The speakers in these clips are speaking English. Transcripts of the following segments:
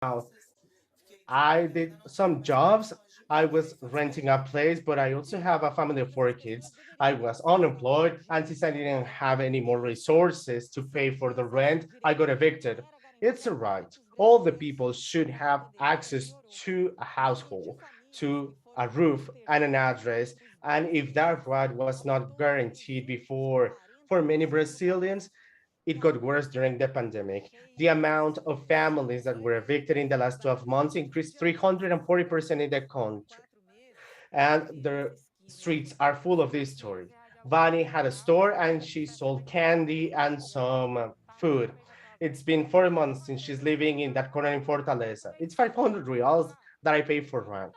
Now, I did some jobs. I was renting a place, but I also have a family of 4 kids. I was unemployed, and since I didn't have any more resources to pay for the rent, I got evicted. It's a right. All the people should have access to a household, to a roof and an address. And if that right was not guaranteed before for many Brazilians, it got worse during the pandemic. The amount of families that were evicted in the last 12 months increased 340% in the country. And the streets are full of this story. Vani had a store and she sold candy and some food. It's been 4 months since she's living in that corner in Fortaleza. It's 500 reals that I pay for rent,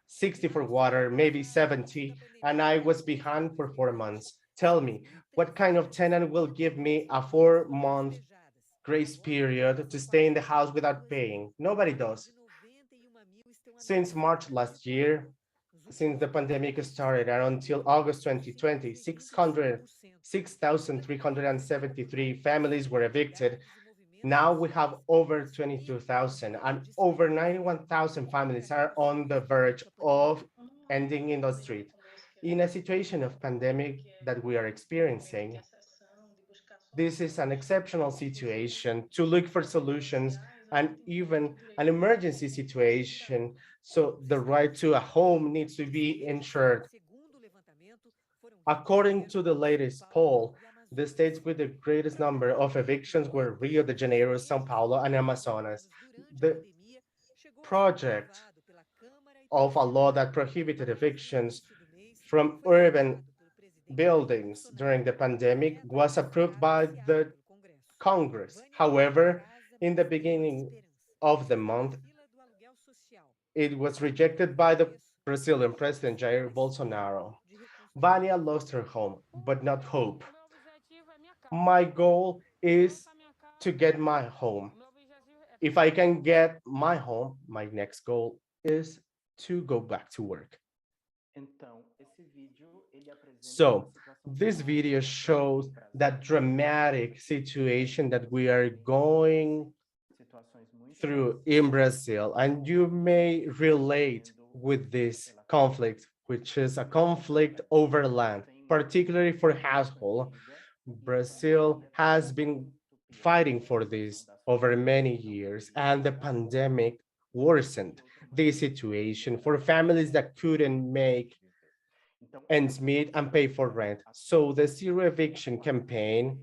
60 for water, maybe 70, and I was behind for 4 months. Tell me, what kind of tenant will give me a 4 month grace period to stay in the house without paying? Nobody does. Since March last year, since the pandemic started and until August 2020, 6,373 families were evicted. Now we have over 22,000 and over 91,000 families are on the verge of ending in the street. In a situation of pandemic that we are experiencing, this is an exceptional situation to look for solutions and even an emergency situation. So the right to a home needs to be ensured. According to the latest poll, the states with the greatest number of evictions were Rio de Janeiro, São Paulo, and Amazonas. The project of a law that prohibited evictions from urban buildings during the pandemic was approved by the Congress. However, in the beginning of the month, it was rejected by the Brazilian president Jair Bolsonaro. Vania lost her home, but not hope. My goal is to get my home. If I can get my home, my next goal is to go back to work. So this video shows that dramatic situation that we are going through in Brazil, and you may relate with this conflict, which is a conflict over land, particularly for household. Brazil has been fighting for this over many years, and the pandemic worsened the situation for families that couldn't make ends meet and pay for rent. So the zero eviction campaign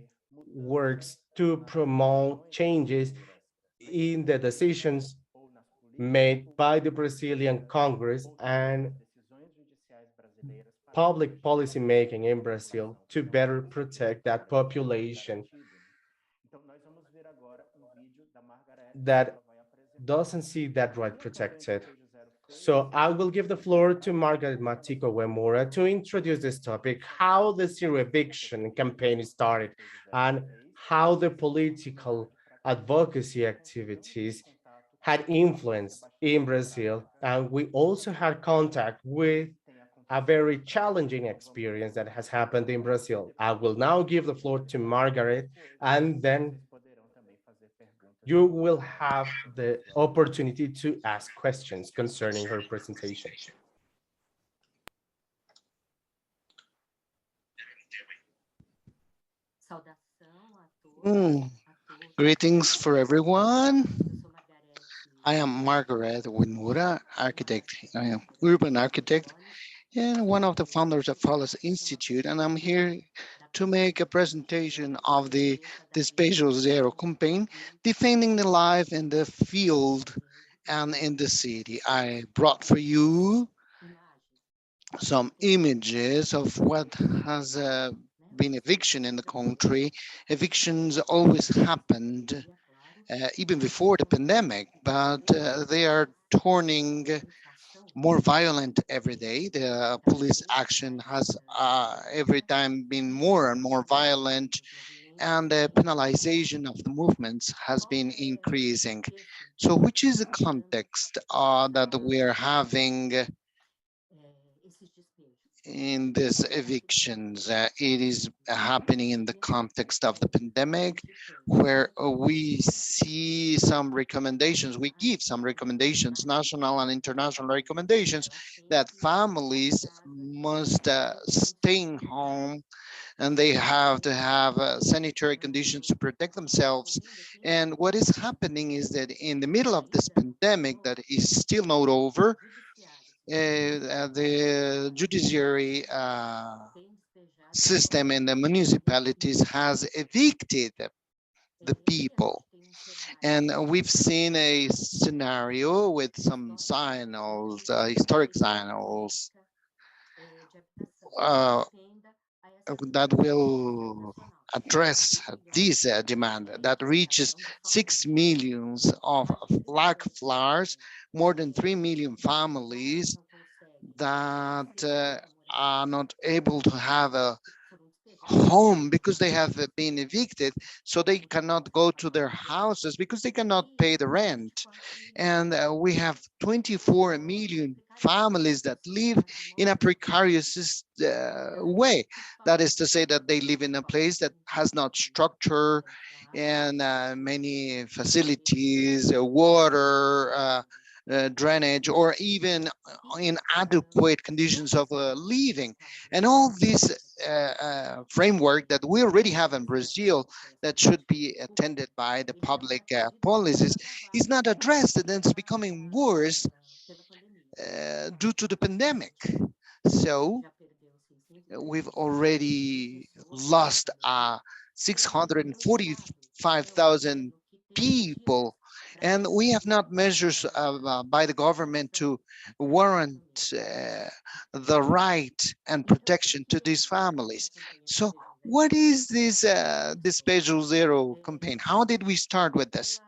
works to promote changes in the decisions made by the Brazilian Congress and public policy making in Brazil to better protect that population that doesn't see that right protected. So I will give the floor to Margaret Matiko Wemura to introduce this topic, how the zero eviction campaign started and how the political advocacy activities had influence in Brazil. And we also had contact with a very challenging experience that has happened in Brazil. I will now give the floor to Margaret, and then you will have the opportunity to ask questions concerning her presentation. Mm, Greetings for everyone. I am Margaret Winmura, architect. I am urban architect and one of the founders of Fallas Institute, and I'm here to make a presentation of the Spatial Zero campaign, defending the life in the field and in the city. I brought for you some images of what has been eviction in the country. Evictions always happened even before the pandemic, but they are turning more violent every day. The police action has every time been more and more violent, and the penalization of the movements has been increasing. So, which is the context that we are having in these evictions. It is happening in the context of the pandemic, where we see some recommendations, we give some recommendations, national and international recommendations, that families must stay in home and they have to have sanitary conditions to protect themselves. And what is happening is that in the middle of this pandemic that is still not over, the judiciary system in the municipalities has evicted the people. And we've seen a scenario with some signals, historic signals, uh, that will address this demand that reaches 6 millions of black flowers, more than 3 million families that are not able to have a home because they have been evicted, so they cannot go to their houses because they cannot pay the rent. And we have 24 million families that live in a precarious way. That is to say that they live in a place that has not structure and many facilities, water, drainage, or even inadequate conditions of living. And all this framework that we already have in Brazil that should be attended by the public policies is not addressed, and it's becoming worse due to the pandemic. So we've already lost 645,000 people, and we have not measures by the government to warrant the right and protection to these families. So what is this Peugeot Zero campaign? How did we start with this?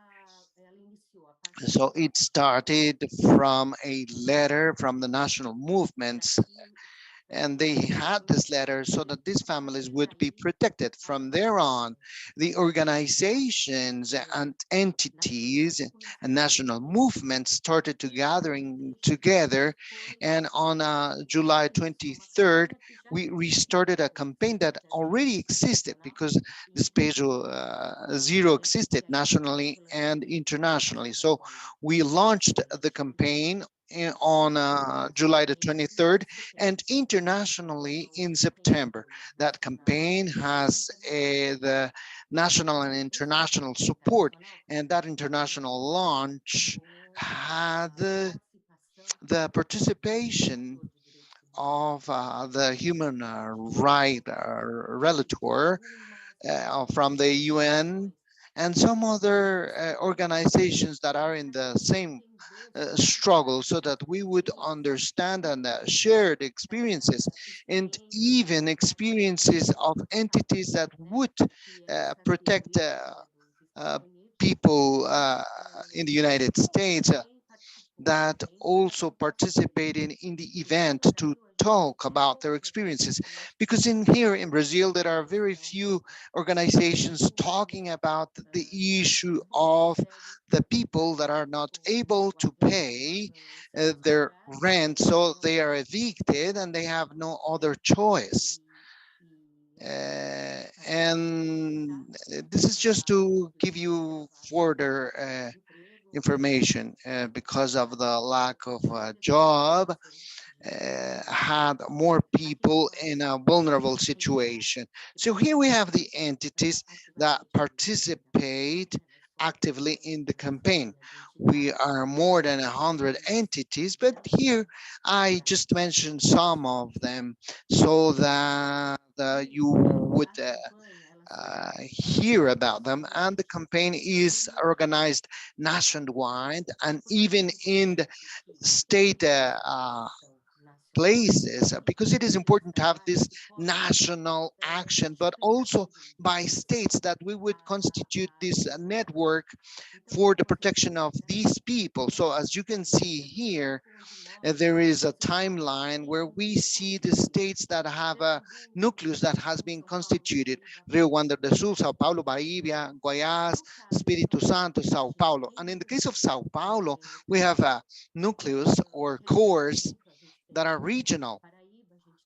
So it started from a letter from the national movements, and they had this letter so that these families would be protected. From there on, the organizations and entities and national movements started to gathering together, and on July 23rd we restarted a campaign that already existed because the Spatial Zero existed nationally and internationally. So we launched the campaign on July the 23rd, and internationally in September. That campaign has the national and international support, and that international launch had the participation of the human right relator from the UN and some other organizations that are in the same struggle, so that we would understand and share the experiences and even experiences of entities that would protect uh, people in the United States that also participated in the event to talk about their experiences, because in here in Brazil there are very few organizations talking about the issue of the people that are not able to pay their rent, so they are evicted and they have no other choice. And this is just to give you further information. Because of the lack of a job, had more people in a vulnerable situation. So here we have the entities that participate actively in the campaign. We are more than 100 entities, but here I just mentioned some of them so that you would hear about them. And the campaign is organized nationwide and even in the state places, because it is important to have this national action, but also by states, that we would constitute this network for the protection of these people. So as you can see here, there is a timeline where we see the states that have a nucleus that has been constituted: Rio Grande do Sul, Sao Paulo, Bahia, Goiás, Espírito Santo, Sao Paulo. And in the case of Sao Paulo, we have a nucleus or cores that are regional.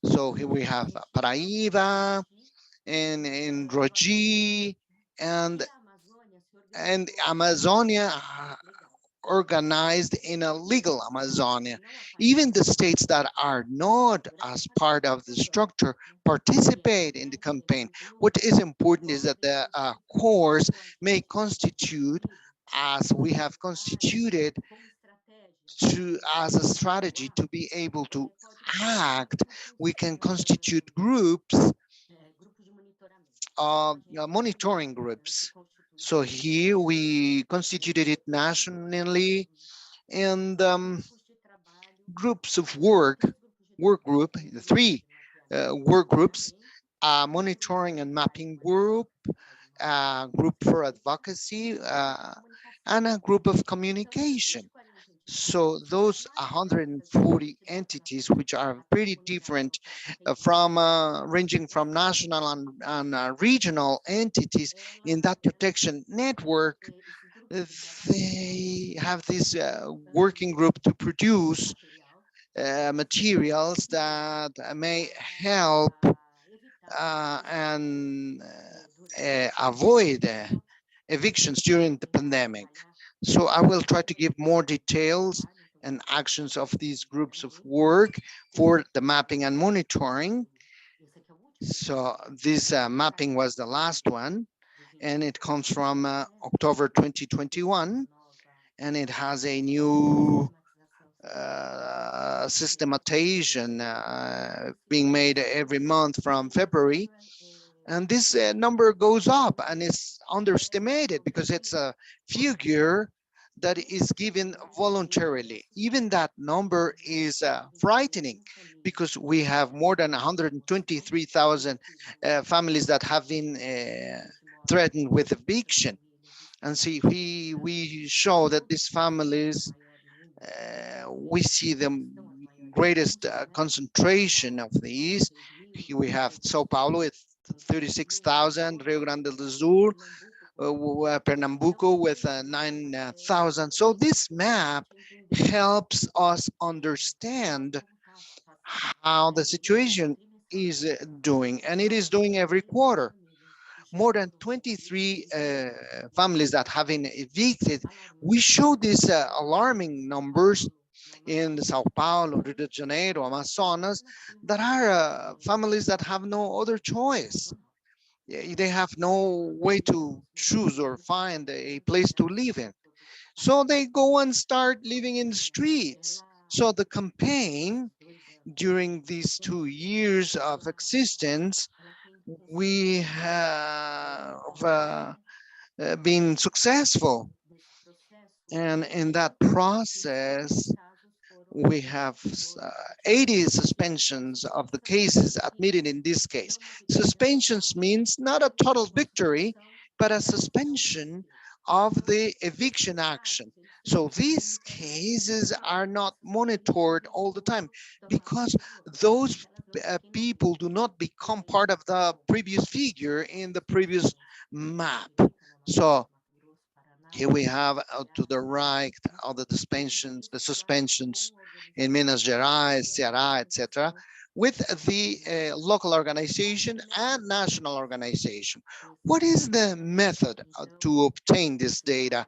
So here we have Paraíba and Rogi and Amazonia organized in a legal Amazonia. Even the states that are not as part of the structure participate in the campaign. What is important is that the course may constitute, as we have constituted, to as a strategy to be able to act. We can constitute groups, monitoring groups. So here we constituted it nationally, and groups of work group, three work groups, monitoring and mapping group, group for advocacy, and a group of communication. So those 140 entities, which are pretty different from ranging from national and regional entities in that protection network, they have this working group to produce materials that may help and avoid evictions during the pandemic. So I will try to give more details and actions of these groups of work for the mapping and monitoring. So this mapping was the last one, and it comes from October 2021, and it has a new systematization being made every month from February. And this number goes up and is underestimated because it's a figure that is given voluntarily. Even that number is frightening because we have more than 123,000 families that have been threatened with eviction. And see, we show that these families, we see the greatest concentration of these. Here we have Sao Paulo with 36,000, Rio Grande do Sul, Pernambuco with 9,000. So this map helps us understand how the situation is doing, and it is doing every quarter. More than 23 families that have been evicted. We show these alarming numbers in Sao Paulo, Rio de Janeiro, Amazonas, that are families that have no other choice. They have no way to choose or find a place to live in. So they go and start living in the streets. So the campaign during these 2 years of existence, we have been successful. And in that process, we have 80 suspensions of the cases admitted in this case. Suspensions means not a total victory, but a suspension of the eviction action. So these cases are not monitored all the time because those people do not become part of the previous figure in the previous map. So here we have to the right all the suspensions in Minas Gerais, Ceará, etc., with the local organization and national organization. What is the method to obtain this data?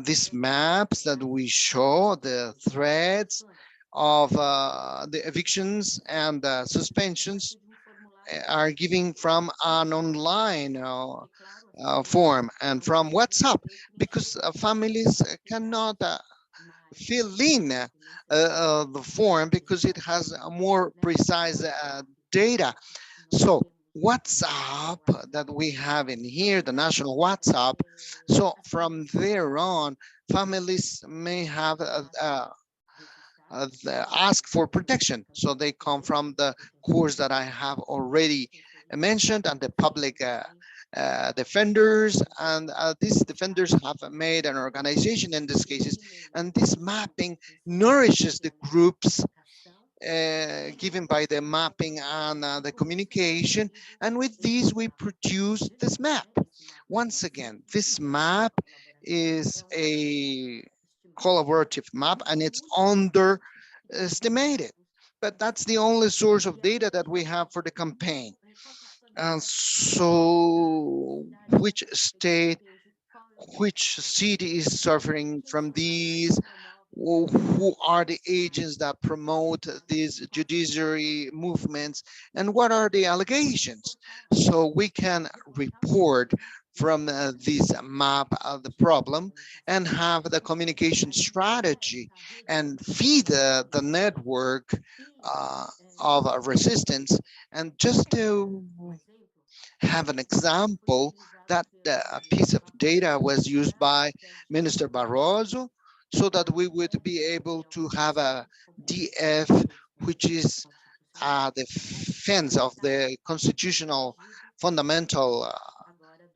These maps that we show, the threads of the evictions and suspensions are giving from an online form and from WhatsApp because families cannot fill in the form because it has a more precise data. So WhatsApp that we have in here, the national WhatsApp. So from there on, families may have ask for protection. So they come from the course that I have already mentioned and the public defenders. And these defenders have made an organization in these cases. And this mapping nourishes the groups given by the mapping and the communication. And with these, we produce this map. Once again, this map is a collaborative map and it's underestimated but that's the only source of data that we have for the campaign. And so, which state, which city is suffering from these? Who are the agents that promote these judiciary movements, and what are the allegations? So we can report from this map of the problem and have the communication strategy and feed the network uh, of resistance. And just to have an example, that piece of data was used by Minister Barroso so that we would be able to have a DF, which is the defense of the constitutional fundamental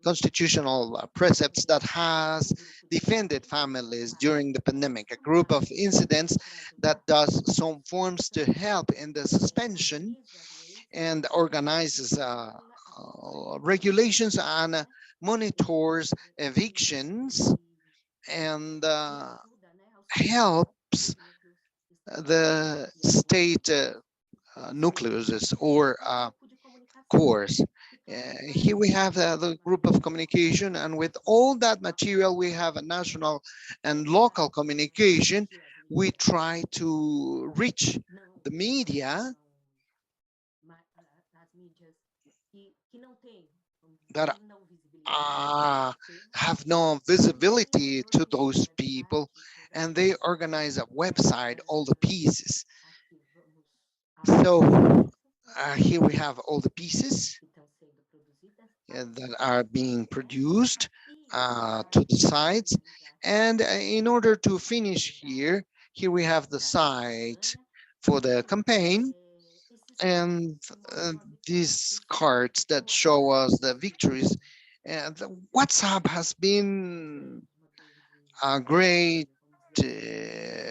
constitutional precepts that has defended families during the pandemic, a group of incidents that does some forms to help in the suspension and organizes regulations and monitors evictions and helps the state nucleuses or cores. Here we have the group of communication, and with all that material, we have a national and local communication. We try to reach the media that uh, have no visibility to those people, and they organize a website, all the pieces. So here we have all the pieces that are being produced to the sites. And in order to finish here, here we have the site for the campaign and these cards that show us the victories. And WhatsApp has been a great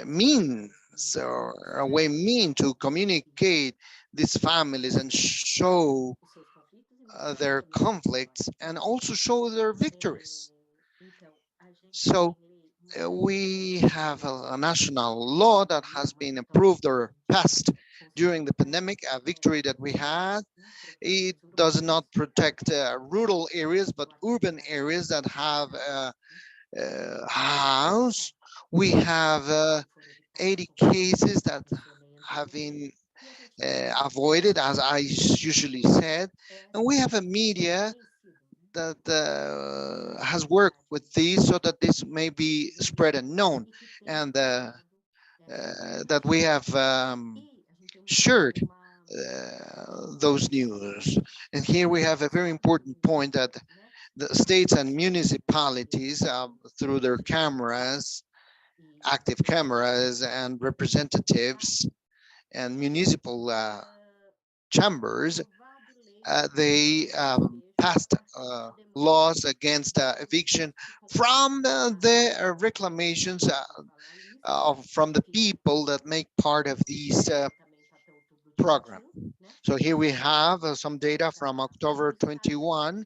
means or a way mean to communicate these families and show their conflicts and also show their victories. So we have a national law that has been approved or passed during the pandemic, a victory that we had. It does not protect rural areas, but urban areas that have house. We have 80 cases that have been avoided, as I usually said. And we have a media that has worked with these so that this may be spread and known, and that we have shared those news. And here we have a very important point that the states and municipalities, through their cameras, active cameras, and representatives and municipal chambers, they passed laws against eviction from the reclamations from the people that make part of these program. So here we have some data from October 21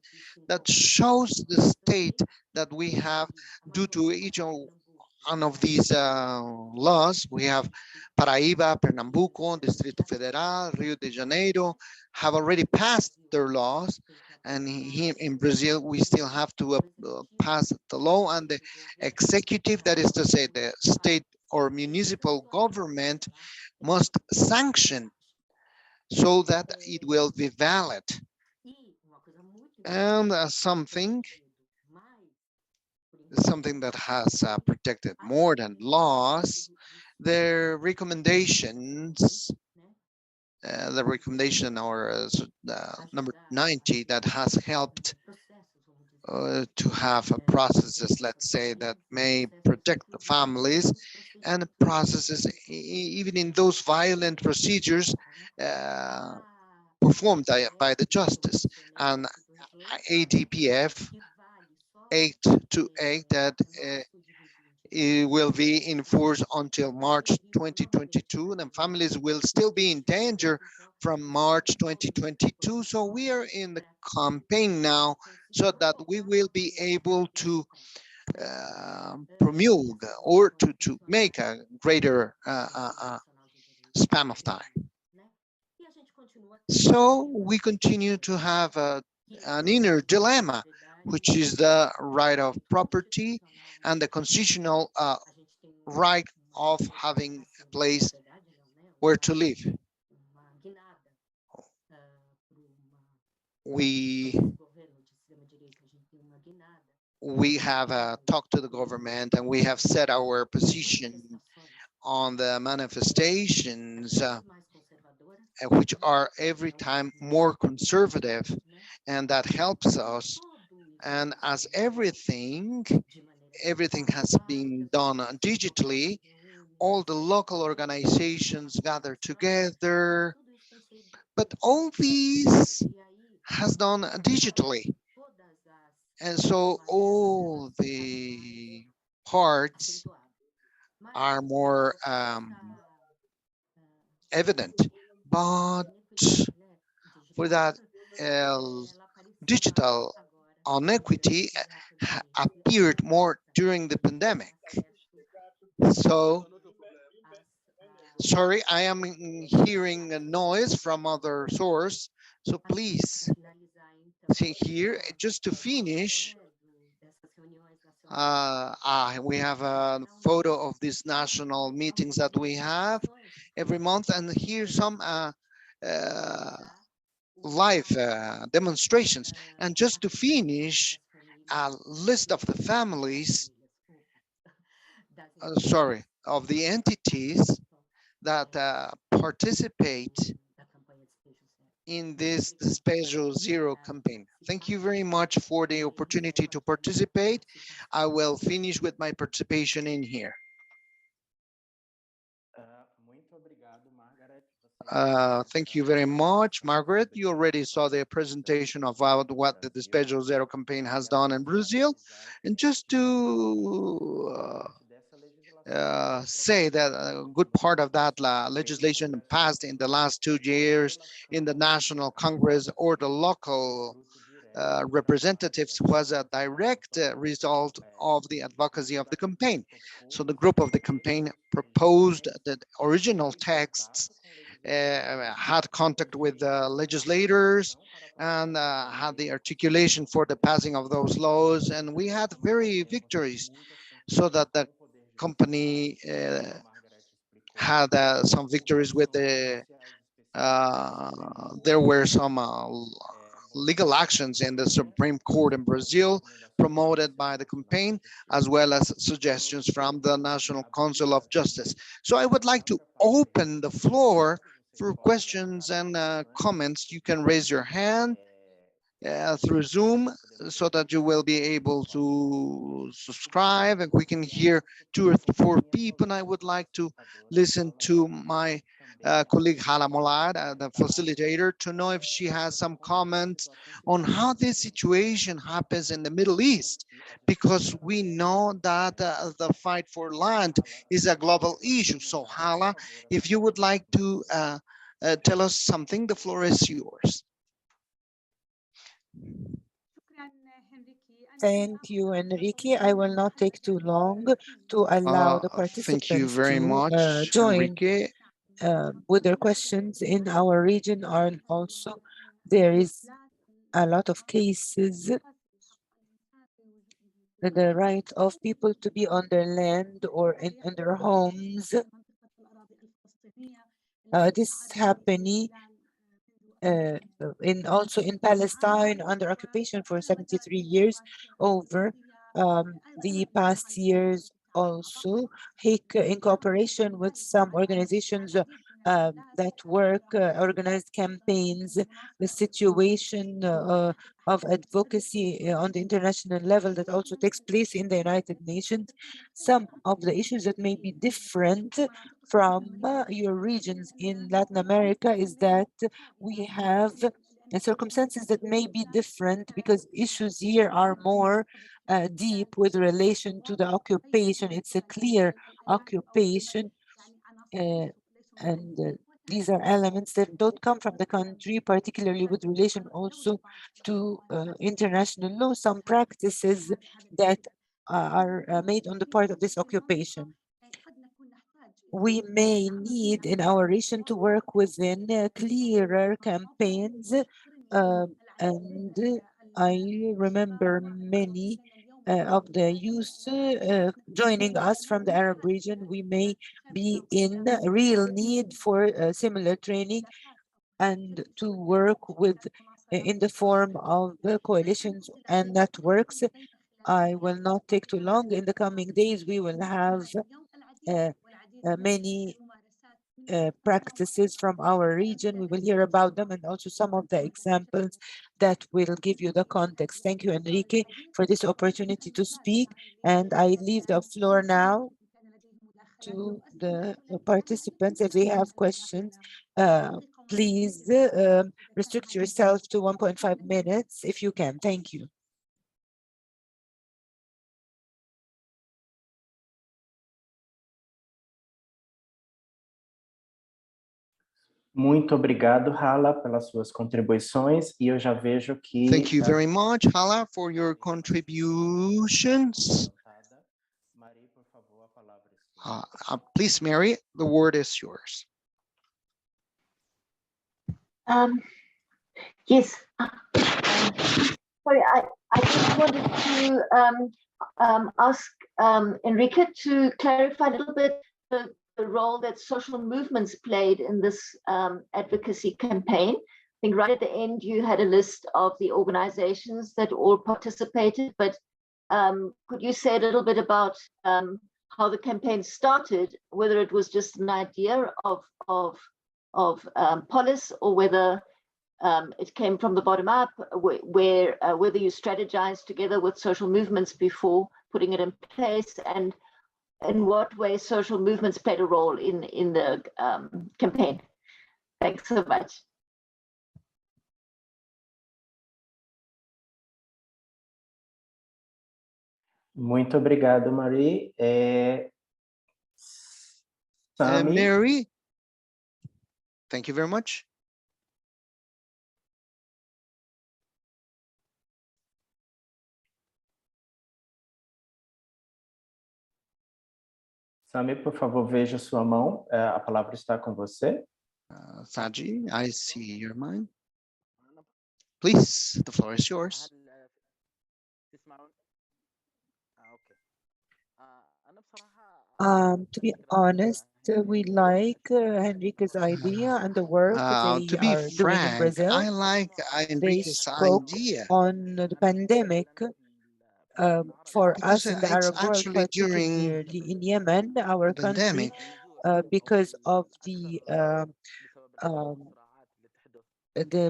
that shows the state that we have due to each one of these laws. We have Paraíba, Pernambuco, Distrito Federal, Rio de Janeiro have already passed their laws. And here in Brazil, we still have to pass the law, and the executive, that is to say, the state or municipal government, must sanction so that it will be valid. And something that has protected more than laws, their recommendations, the recommendation or number 90 that has helped to have processes, let's say, that may protect the families and processes, even in those violent procedures performed by the justice. And ADPF 828 that it will be in force until March 2022, and families will still be in danger from March 2022. So we are in the campaign now so that we will be able to promulgate or to make a greater span of time. So we continue to have an inner dilemma, which is the right of property and the constitutional right of having a place where to live. We we have talked to the government and we have set our position on the manifestations, which are every time more conservative, and that helps us. And as everything has been done digitally, all the local organizations gather together, but all these has done digitally. And so all the parts are more evident. But for that, uh, digital inequity appeared more during the pandemic. So, sorry, I am hearing a noise from other source. So please see here, just to finish, we have a photo of these national meetings that we have every month, and here's some uh, live demonstrations. And just to finish, a list of the families, sorry, of the entities that participate in this Despejo Zero campaign. Thank you very much for the opportunity to participate. I will finish with my participation in here. Thank you very much, Margaret. You already saw the presentation about what the Despejo Zero campaign has done in Brazil. And just to say that a good part of that legislation passed in the last 2 years in the National Congress or the local representatives was a direct result of the advocacy of the campaign. So the group of the campaign proposed the original texts, had contact with the legislators, and had the articulation for the passing of those laws. And we had very victories so that the company had some victories with the there were some legal actions in the Supreme Court in Brazil promoted by the campaign, as well as suggestions from the National Council of Justice. So I would like to open the floor for questions and comments. You can raise your hand through Zoom so that you will be able to subscribe and we can hear 2 or 4 people. And I would like to listen to my colleague Hala Molad, the facilitator, to know if she has some comments on how this situation happens in the Middle East, because we know that the fight for land is a global issue. So Hala, if you would like to tell us something, the floor is yours. Thank you, Enrique. I will not take too long to allow the Thank you participants very to much, join Enrique. with their questions. In our region, and also there is a lot of cases, the right of people to be on their land or in their homes. This happening in also in Palestine under occupation for 73 years over the past years. Also, HIC in cooperation with some organizations that work, organized campaigns, the situation of advocacy on the international level that also takes place in the United Nations. Some of the issues that may be different from your regions in Latin America is that we have circumstances that may be different because issues here are more deep with relation to the occupation. It's a clear occupation, and these are elements that don't come from the country, particularly with relation also to international law, some practices that are made on the part of this occupation. we may need in our region to work within clearer campaigns. And I remember many of the youth joining us from the Arab region. We may be in real need for similar training and to work with in the form of coalitions and networks. I will not take too long. In the coming days, we will have many practices from our region. We will hear about them and also some of the examples that will give you the context. Thank you, Enrique, for this opportunity to speak. And I leave the floor now to the participants. If they have questions, please restrict yourself to 1.5 minutes if you can. Thank you. Muito obrigado, Hala, pelas suas contribuições, e eu já vejo que... Thank you very much, Hala, for your contributions. Marie, por favor, a palavra é sua. Please, Mary, the word is yours. Yes. Sorry, I just wanted to ask Enrique to clarify a little bit the role that social movements played in this advocacy campaign. I think right at the end you had a list of the organizations that all participated, but could you say a little bit about how the campaign started, whether it was just an idea of Polis, or whether it came from the bottom up, whether you strategized together with social movements before putting it in place, and in what way social movements played a role in the campaign. Thanks so much. Muito obrigado, Marie. Sami. Mary, thank you very much. Sami, por favor, veja sua mão. A palavra está com você. Saji, I see your mind. Please, the floor is yours. To be honest, we like Enrique's idea and the work they To be are doing in frank, Brazil. I like They Enrique's spoke idea. on the pandemic for Because us in the it's Arab world, actually during particularly in Yemen, our the country, pandemic, because of the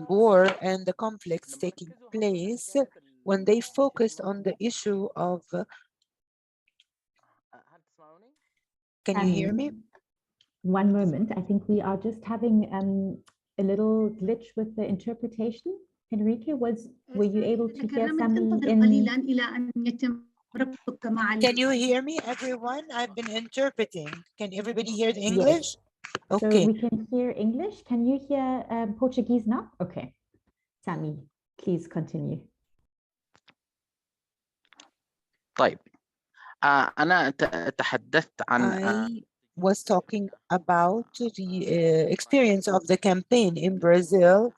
war and the conflicts taking place, when they focused on the issue of can you hear me? One moment. I think we are just having a little glitch with the interpretation. Enrique, were you able to hear Sami Can you hear me, everyone? I've been interpreting. Can everybody hear the English? Yes. Okay. So we can hear English. Can you hear Portuguese now? Okay. Sami, please continue. طيب أنا تحدثت عن I was talking about the experience of the campaign in Brazil.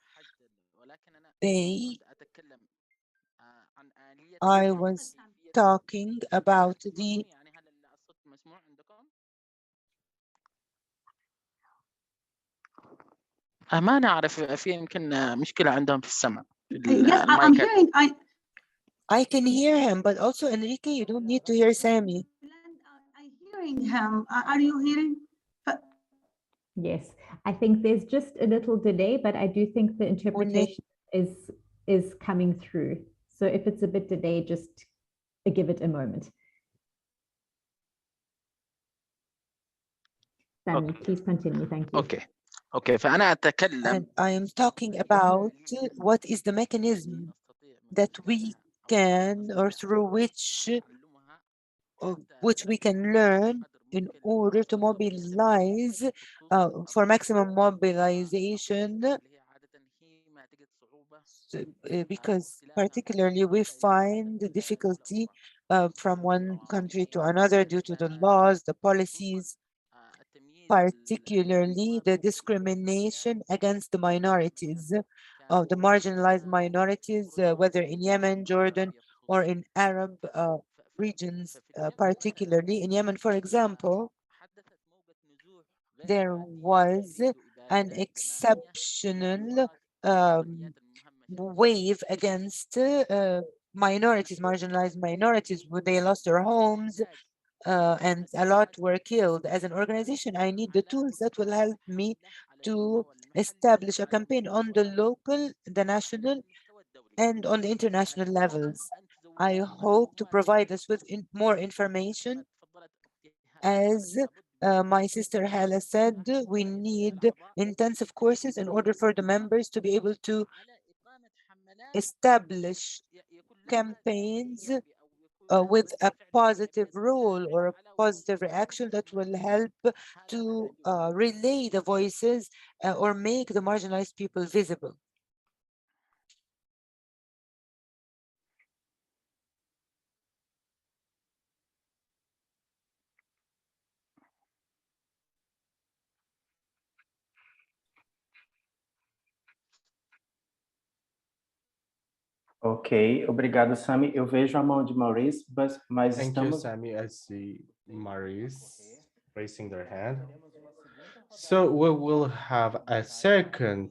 I was talking about the ما نعرف في يمكن مشكلة عندهم في السمع. Yes, I'm hearing. I can hear him, but also Enrique, you don't need to hear Sami. I'm hearing him. Are you hearing? Yes, I think there's just a little delay, but I do think the interpretation is coming through. So if it's a bit delayed, just give it a moment. Sami, please continue. Thank you. Okay. فأنا أتكلم. And I am talking about what is the mechanism that we can, or through which we can learn in order to mobilize for maximum mobilization, because particularly we find the difficulty from one country to another due to the laws, the policies, particularly the discrimination against the minorities, of the marginalized minorities, whether in Yemen, Jordan, or in Arab regions, particularly in Yemen, for example, there was an exceptional wave against minorities, marginalized minorities, where they lost their homes, and a lot were killed. As an organization, I need the tools that will help me to establish a campaign on the local, the national, and on the international levels. I hope to provide us with more information. As my sister Hala said, we need intensive courses in order for the members to be able to establish campaigns with a positive role or a positive reaction that will help to relay the voices or make the marginalized people visible. Ok, obrigado, Sami. Eu vejo a mão de Maurício, mas Thank you, estamos. Sammy. I see Maris raising their hand. So we will have a second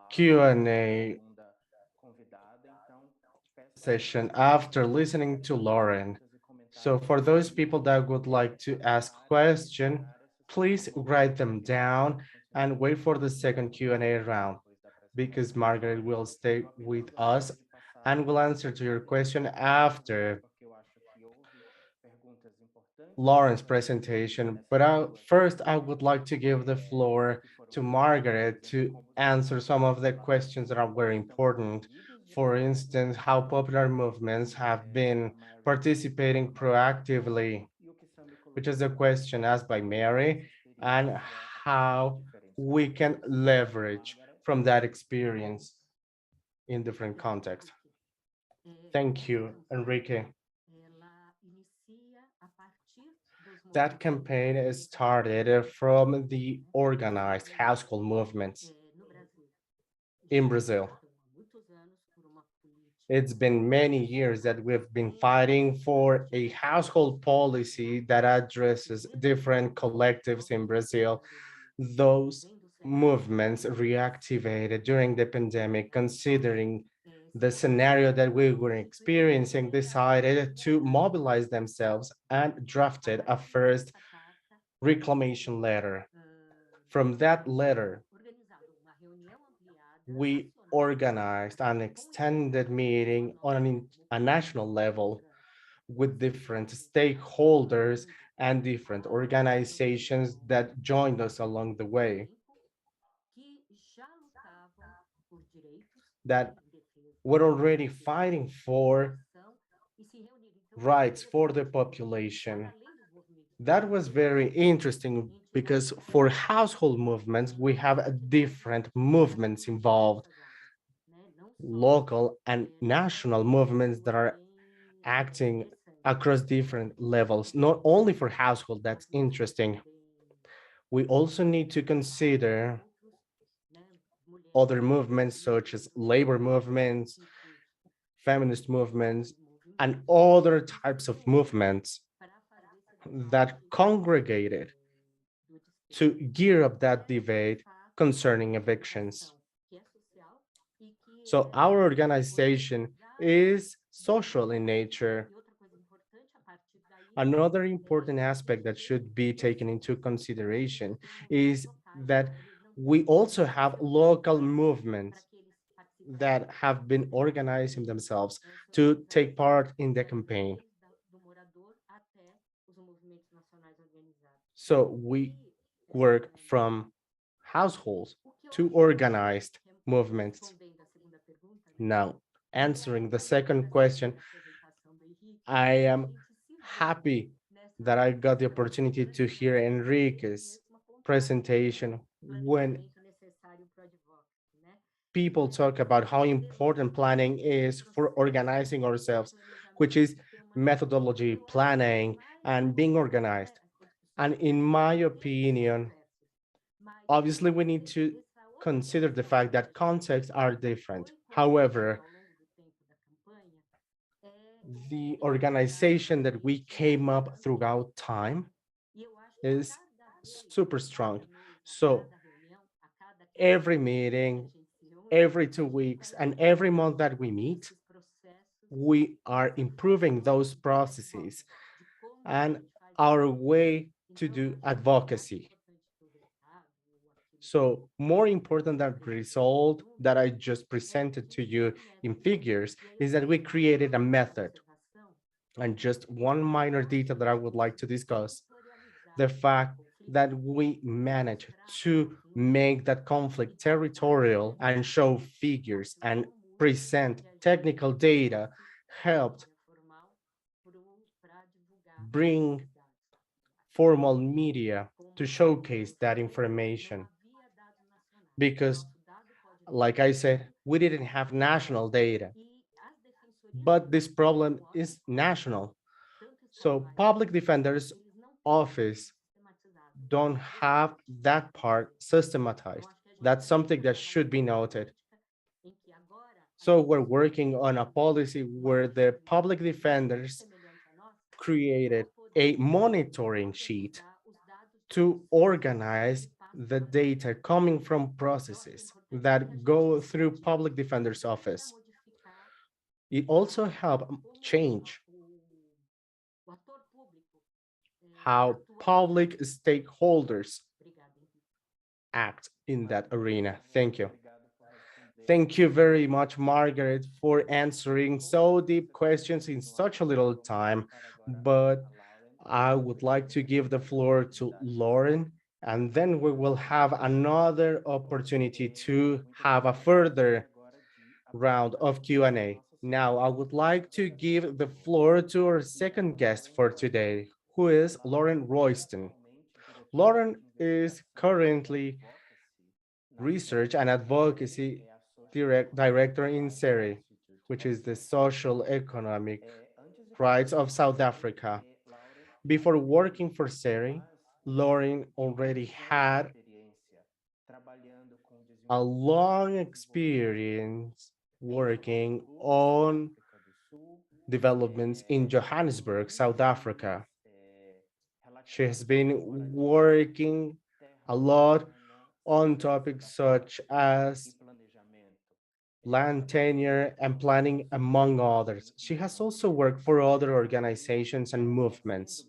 Q&A session after listening to Lauren. So for those people that would like to ask question, please write them down and wait for the second Q&A round, because Margaret will stay with us and will answer to your question after Lauren's presentation. But first, I would like to give the floor to Margaret to answer some of the questions that are very important. For instance, how popular movements have been participating proactively, which is a question asked by Mary, and how we can leverage from that experience in different contexts. Thank you, Enrique. That campaign started from the organized household movements in Brazil. It's been many years that we've been fighting for a household policy that addresses different collectives in Brazil. Those movements reactivated during the pandemic, considering the scenario that we were experiencing, decided to mobilize themselves and drafted a first reclamation letter. From that letter, we organized an extended meeting on a national level with different stakeholders and different organizations that joined us along the way, that were already fighting for rights for the population. That was very interesting because for household movements, we have different movements involved, local and national movements that are acting across different levels, not only for household. That's interesting. We also need to consider other movements such as labor movements, feminist movements, and other types of movements that congregated to gear up that debate concerning evictions. So our organization is social in nature. Another important aspect that should be taken into consideration is that we also have local movements that have been organizing themselves to take part in the campaign. So we work from households to organized movements. Now, answering the second question, I am happy that I got the opportunity to hear Enrique's presentation when people talk about how important planning is for organizing ourselves, which is methodology, planning, and being organized. And in my opinion, obviously we need to consider the fact that contexts are different. However, the organization that we came up throughout time is super strong. So every meeting, every 2 weeks, and every month that we meet, we are improving those processes and our way to do advocacy. So more important than the result that I just presented to you in figures is that we created a method. And just one minor detail that I would like to discuss, the fact that we managed to make that conflict territorial and show figures and present technical data helped bring formal media to showcase that information. Because, like I said, we didn't have national data, but this problem is national. So public defender's office don't have that part systematized. That's something that should be noted. So we're working on a policy where the public defenders created a monitoring sheet to organize the data coming from processes that go through public defender's office. It also helped change how public stakeholders act in that arena. Thank you. Thank you very much, Margaret, for answering so deep questions in such a little time. But I would like to give the floor to Lauren, and then we will have another opportunity to have a further round of Q&A. Now, I would like to give the floor to our second guest for today, who is Lauren Royston. Lauren is currently Research and Advocacy Director in SERI, which is the Social Economic Rights of South Africa. Before working for SERI, Lauren already had a long experience working on developments in Johannesburg, South Africa. She has been working a lot on topics such as land tenure and planning, among others. She has also worked for other organizations and movements.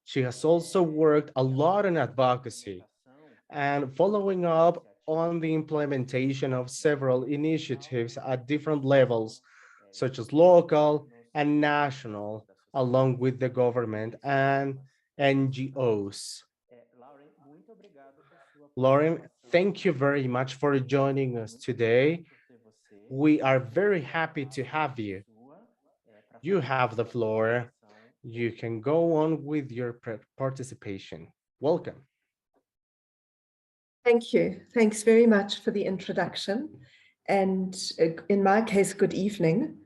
She has also worked a lot in advocacy and following up on the implementation of several initiatives at different levels, such as local and national, along with the government and NGOs. Lauren, thank you very much for joining us today. We are very happy to have you. You have the floor. You can go on with your participation. Welcome. Thank you. Thanks very much for the introduction. And in my case, good evening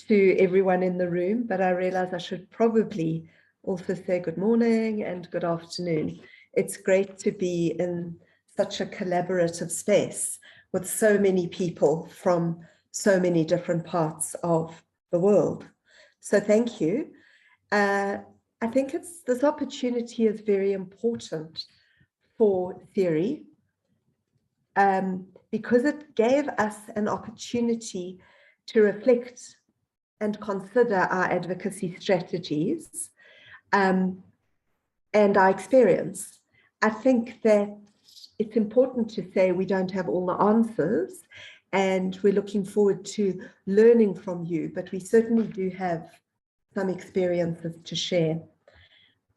to everyone in the room, but I realize I should probably also say good morning and good afternoon. It's great to be in such a collaborative space with so many people from so many different parts of the world. So thank you. I think this opportunity is very important for theory because it gave us an opportunity to reflect and consider our advocacy strategies and our experience. I think that it's important to say we don't have all the answers and we're looking forward to learning from you, but we certainly do have some experiences to share.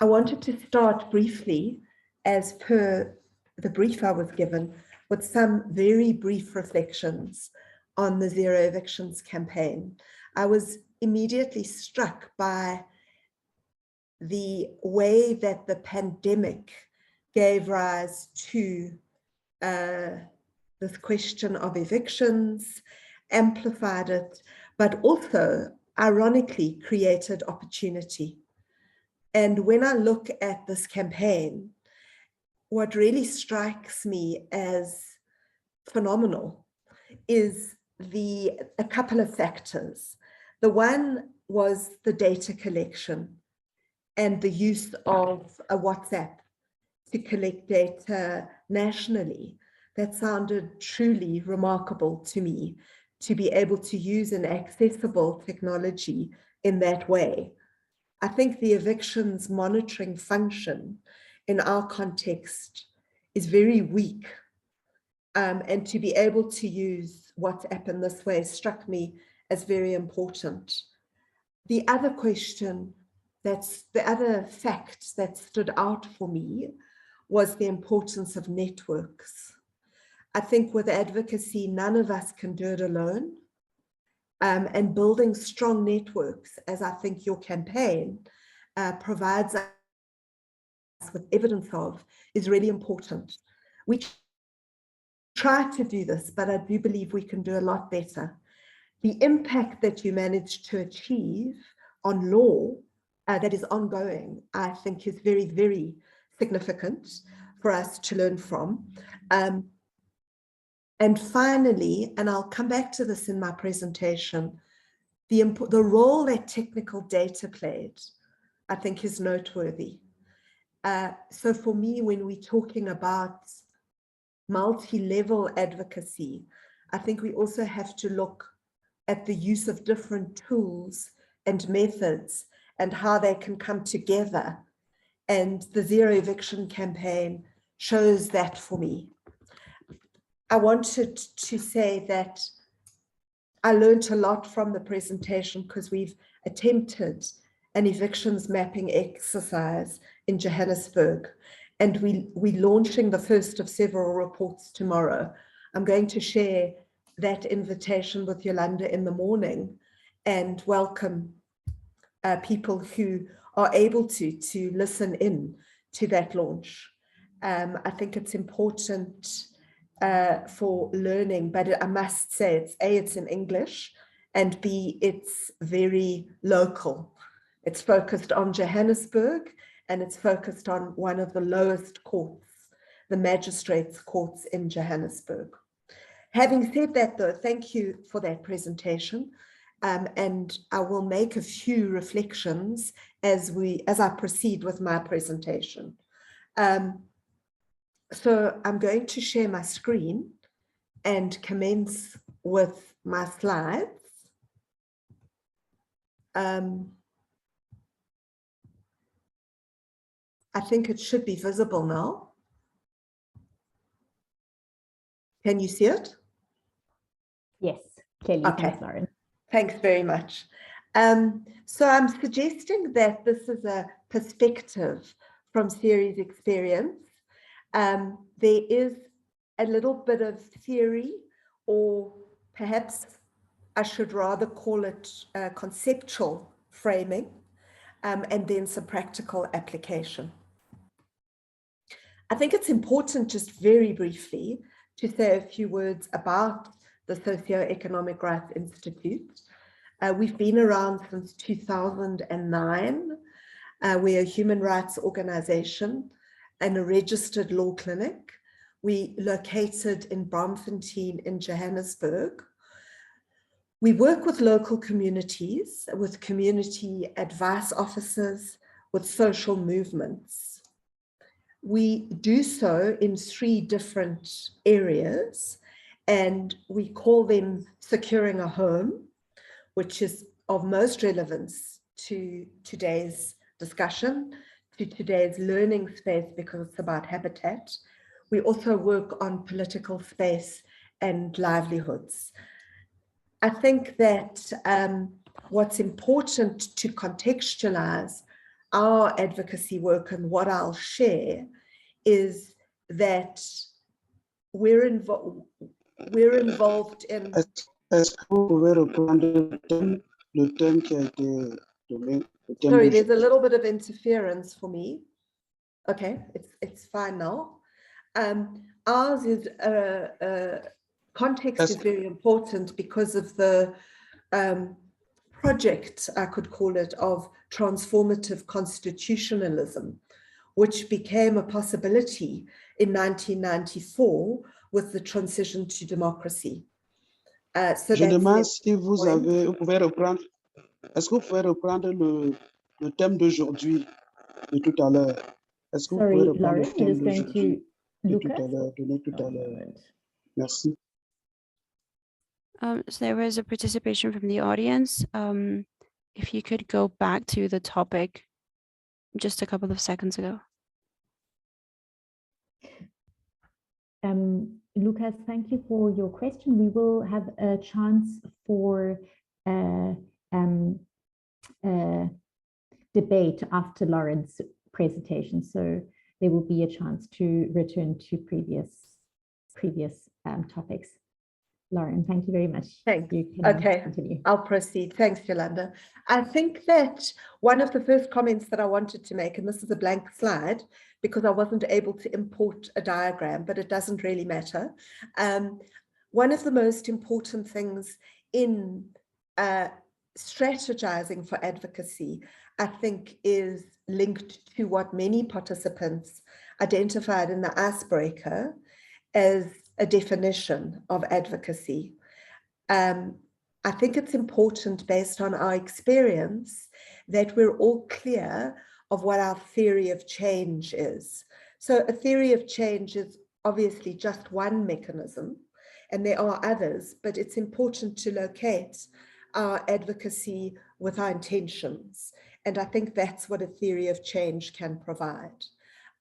I wanted to start briefly, as per the brief I was given, with some very brief reflections on the Zero Evictions campaign. I was immediately struck by the way that the pandemic gave rise to this question of evictions, amplified it, but also ironically created opportunity. And when I look at this campaign, what really strikes me as phenomenal is a couple of factors. The one was the data collection and the use of a WhatsApp to collect data nationally. That sounded truly remarkable to me, to be able to use an accessible technology in that way. I think the evictions monitoring function in our context is very weak. And to be able to use WhatsApp in this way struck me as very important. The other question, the other fact that stood out for me was the importance of networks. I think with advocacy, none of us can do it alone. And building strong networks, as I think your campaign provides us with evidence of, is really important. We try to do this, but I do believe we can do a lot better. The impact that you managed to achieve on law that is ongoing, I think is very, very significant for us to learn from. And finally, and I'll come back to this in my presentation, the role that technical data played, I think is noteworthy. So for me, when we're talking about multi-level advocacy, I think we also have to look at the use of different tools and methods and how they can come together. And the Zero Eviction campaign shows that for me. I wanted to say that I learned a lot from the presentation because we've attempted an evictions mapping exercise in Johannesburg, and we're launching the first of several reports tomorrow. I'm going to share that invitation with Yolanda in the morning and welcome people who are able to listen in to that launch. I think it's important for learning, but I must say it's in English, and B, it's very local. It's focused on Johannesburg, and it's focused on one of the lowest courts, the magistrates' courts in Johannesburg. Having said that, though, thank you for that presentation. And I will make a few reflections as I proceed with my presentation. So I'm going to share my screen and commence with my slides. I think it should be visible now. Can you see it? Yes, clearly. Okay. Thanks, Lauren. Thanks very much. So I'm suggesting that this is a perspective from series experience. There is a little bit of theory, or perhaps I should rather call it conceptual framing, and then some practical application. I think it's important, just very briefly, to say a few words about the Socioeconomic Rights Institute. We've been around since 2009. We're a human rights organization and a registered law clinic. We located in Braamfontein in Johannesburg. We work with local communities, with community advice officers, with social movements. We do so in 3 different areas, and we call them securing a home, which is of most relevance to today's discussion, to today's learning space, because it's about habitat. We also work on political space and livelihoods. I think that what's important to contextualize our advocacy work, and what I'll share, is that we're involved in... Sorry, there's a little bit of interference for me. Okay, it's fine now. Ours is context is very important because of the project, I could call it, of transformative constitutionalism, which became a possibility in 1994 with the transition to democracy. So Je that's demande the si vous point. avez, vous pouvez reprendre, est-ce que vous pouvez reprendre le thème d'aujourd'hui, de tout à l'heure? Est-ce que vous pouvez Sorry, reprendre le Lauren, I'm thème just going d'aujourd'hui, to de look tout at à l'heure, de tout à one l'heure? moment. Merci. So there was a participation from the audience. If you could go back to the topic just a couple of seconds ago. Lucas, thank you for your question. We will have a chance for debate after Lauren's presentation. So there will be a chance to return to previous topics. Lauren, thank you very much. Thanks. You can Okay, continue. I'll proceed. Thanks, Yolanda. I think that one of the first comments that I wanted to make, and this is a blank slide because I wasn't able to import a diagram, but it doesn't really matter. One of the most important things in strategizing for advocacy, I think, is linked to what many participants identified in the icebreaker as a definition of advocacy. I think it's important, based on our experience, that we're all clear of what our theory of change is. So a theory of change is obviously just one mechanism, and there are others, but it's important to locate our advocacy with our intentions. And I think that's what a theory of change can provide.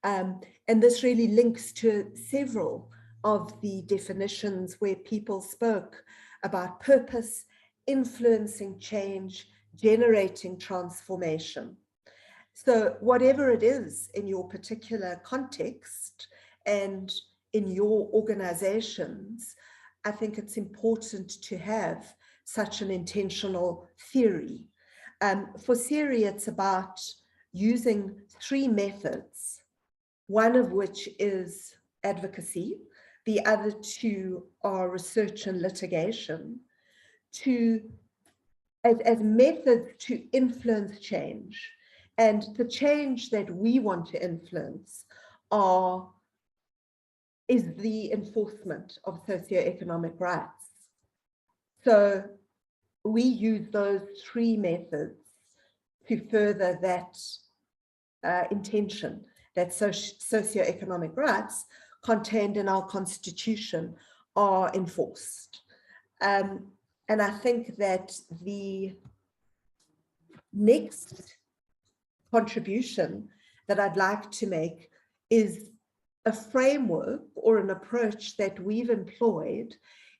And this really links to several of the definitions where people spoke about purpose, influencing change, generating transformation. So whatever it is in your particular context and in your organizations, I think it's important to have such an intentional theory. For CERI, it's about using 3 methods, one of which is advocacy. The other 2 are research and litigation, as methods to influence change. And the change that we want to influence is the enforcement of socioeconomic rights. So we use those 3 methods to further that intention, that socioeconomic rights contained in our constitution are enforced. And I think that the next contribution that I'd like to make is a framework or an approach that we've employed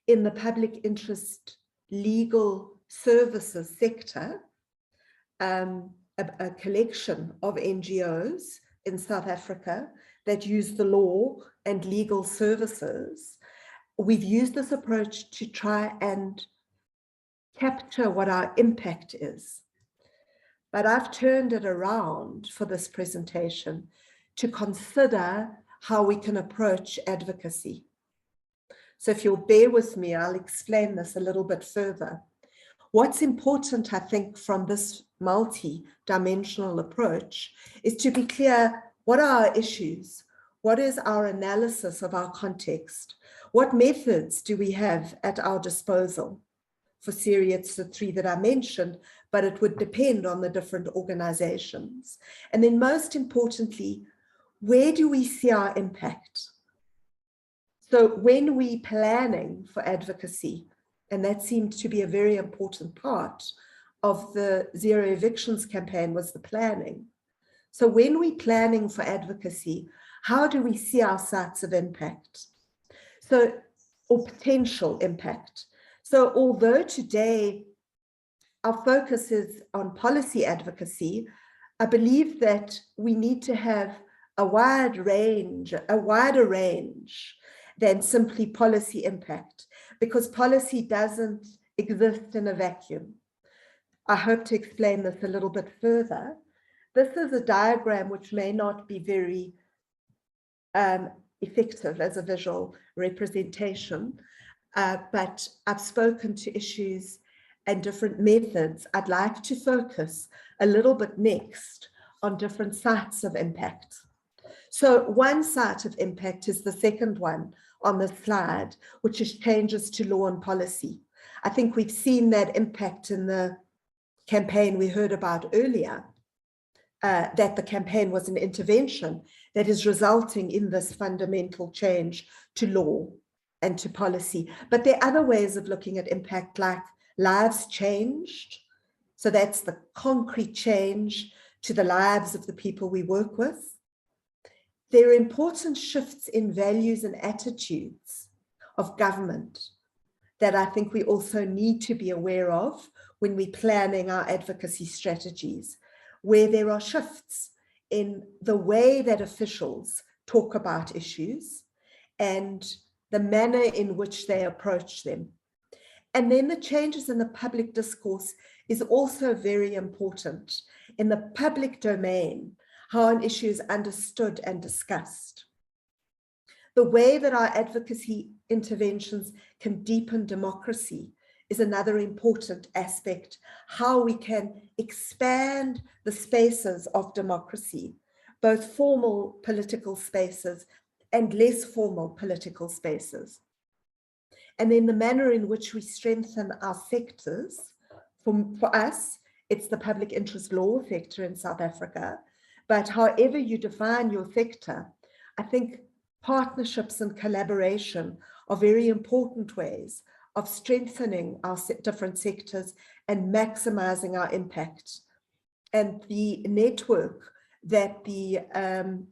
in the public interest legal services sector, a collection of NGOs in South Africa that use the law and legal services. We've used this approach to try and capture what our impact is. But I've turned it around for this presentation to consider how we can approach advocacy. So if you'll bear with me, I'll explain this a little bit further. What's important, I think, from this multi-dimensional approach is to be clear, what are our issues? What is our analysis of our context? What methods do we have at our disposal? For CERI, it's the 3 that I mentioned, but it would depend on the different organizations. And then most importantly, where do we see our impact? So when we're planning for advocacy, and that seemed to be a very important part of the Zero Evictions campaign, was the planning. So when we're planning for advocacy, how do we see our sites of impact? So, or potential impact. So although today our focus is on policy advocacy, I believe that we need to have a wider range than simply policy impact, because policy doesn't exist in a vacuum. I hope to explain this a little bit further. This is a diagram which may not be very effective as a visual representation, but I've spoken to issues and different methods, I'd like to focus a little bit next on different sites of impact. So one site of impact is the second one on the slide, which is changes to law and policy. I think we've seen that impact in the campaign we heard about earlier, that the campaign was an intervention that is resulting in this fundamental change to law and to policy. But there are other ways of looking at impact, like lives changed. So that's the concrete change to the lives of the people we work with. There are important shifts in values and attitudes of government that I think we also need to be aware of when we're planning our advocacy strategies, where there are shifts in the way that officials talk about issues and the manner in which they approach them. And then the changes in the public discourse is also very important. In the public domain, how an issue is understood and discussed. The way that our advocacy interventions can deepen democracy is another important aspect, how we can expand the spaces of democracy, both formal political spaces and less formal political spaces. And then the manner in which we strengthen our sectors. For us, it's the public interest law sector in South Africa. But however you define your sector, I think partnerships and collaboration are very important ways of strengthening our different sectors and maximizing our impact. And the network that the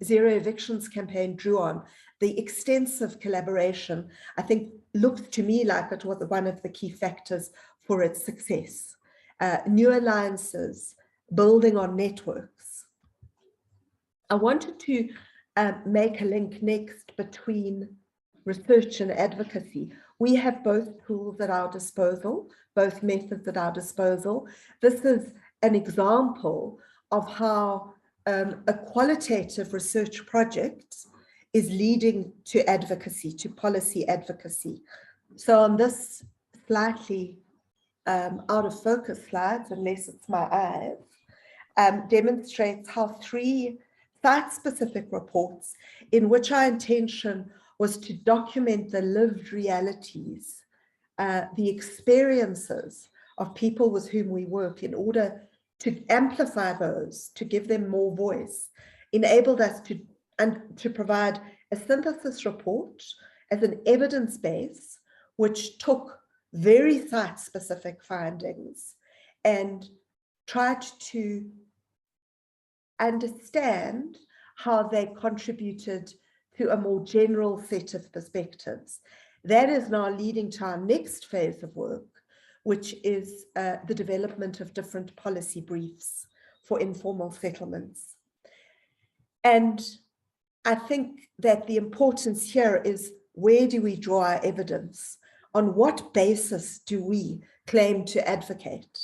Zero Evictions campaign drew on, the extensive collaboration, I think looked to me like it was one of the key factors for its success. New alliances, building on networks. I wanted to make a link next between research and advocacy. We have both tools at our disposal, both methods at our disposal. This is an example of how a qualitative research project is leading to advocacy, to policy advocacy. So on this slightly out of focus slides, unless it's my eyes, demonstrates how 3 site-specific reports in which our intention was to document the lived realities, the experiences of people with whom we work in order to amplify those, to give them more voice, enabled us to provide a synthesis report as an evidence base, which took very site-specific findings and tried to understand how they contributed to a more general set of perspectives. That is now leading to our next phase of work, which is the development of different policy briefs for informal settlements. And I think that the importance here is, where do we draw our evidence? On what basis do we claim to advocate?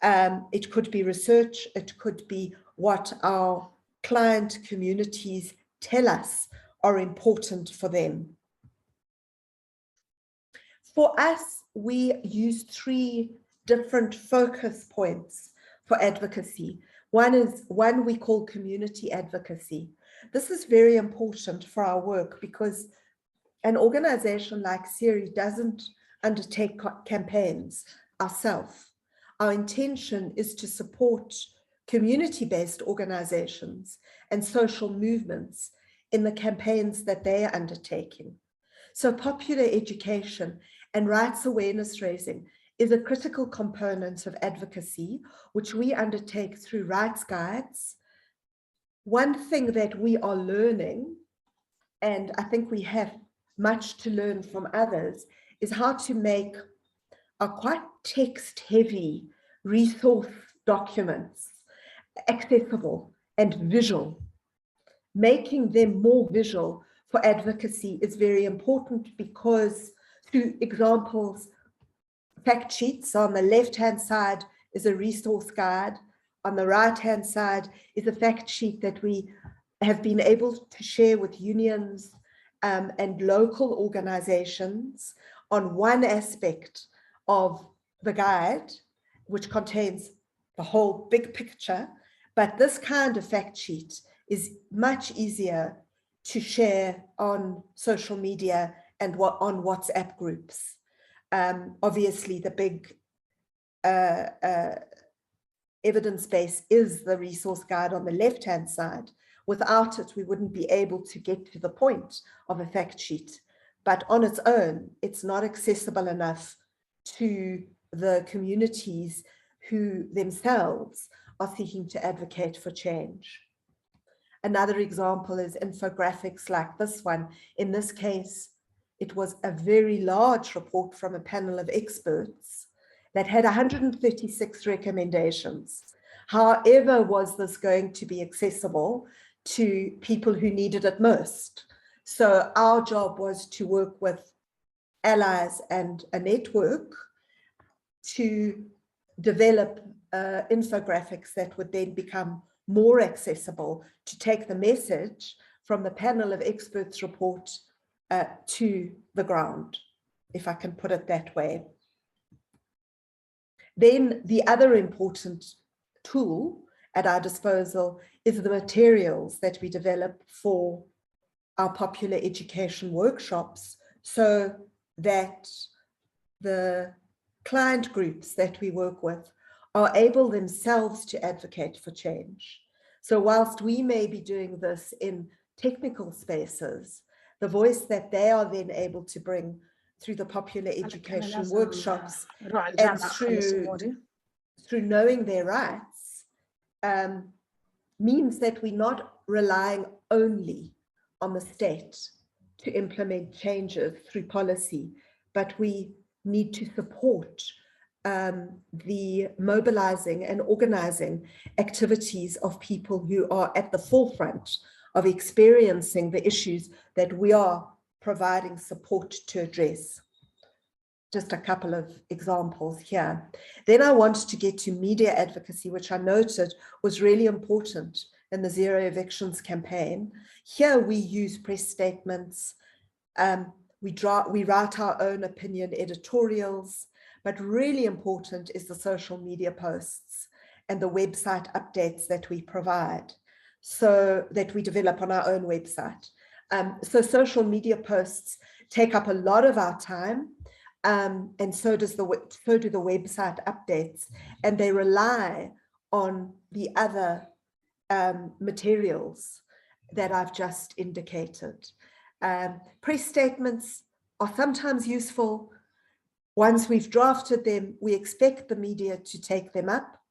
It could be research, it could be what our client communities tell us are important for them. For us, we use 3 different focus points for advocacy. One we call community advocacy. This is very important for our work because an organization like CERI doesn't undertake campaigns ourselves. Our intention is to support community-based organizations and social movements in the campaigns that they are undertaking. So popular education and rights awareness raising is a critical component of advocacy, which we undertake through rights guides. One thing that we are learning, and I think we have much to learn from others, is how to make a quite text-heavy resource documents accessible and visual. Making them more visual for advocacy is very important because through examples, fact sheets on the left-hand side is a resource guide. On the right-hand side is a fact sheet that we have been able to share with unions and local organizations on one aspect of the guide, which contains the whole big picture, but this kind of fact sheet is much easier to share on social media and on WhatsApp groups. Obviously, the big evidence base is the resource guide on the left-hand side. Without it, we wouldn't be able to get to the point of a fact sheet. But on its own, it's not accessible enough to the communities who themselves are seeking to advocate for change. Another example is infographics like this one. In this case, it was a very large report from a panel of experts that had 136 recommendations. However, was this going to be accessible to people who needed it most? So our job was to work with allies and a network to develop infographics that would then become more accessible, to take the message from the panel of experts report to the ground, if I can put it that way. Then the other important tool at our disposal is the materials that we develop for our popular education workshops, so that the client groups that we work with are able themselves to advocate for change. So whilst we may be doing this in technical spaces, the voice that they are then able to bring through the popular education workshops and through knowing their rights means that we're not relying only on the state to implement changes through policy, but we need to support the mobilizing and organizing activities of people who are at the forefront of experiencing the issues that we are providing support to address. Just a couple of examples here. Then I want to get to media advocacy, which I noted was really important in the Zero Evictions campaign. Here we use press statements, we write our own opinion editorials, but really important is the social media posts and the website updates that we provide, so that we develop on our own website. So social media posts take up a lot of our time, and so do the website updates, and they rely on the other materials that I've just indicated. Press statements are sometimes useful. Once we've drafted them, we expect the media to take them up.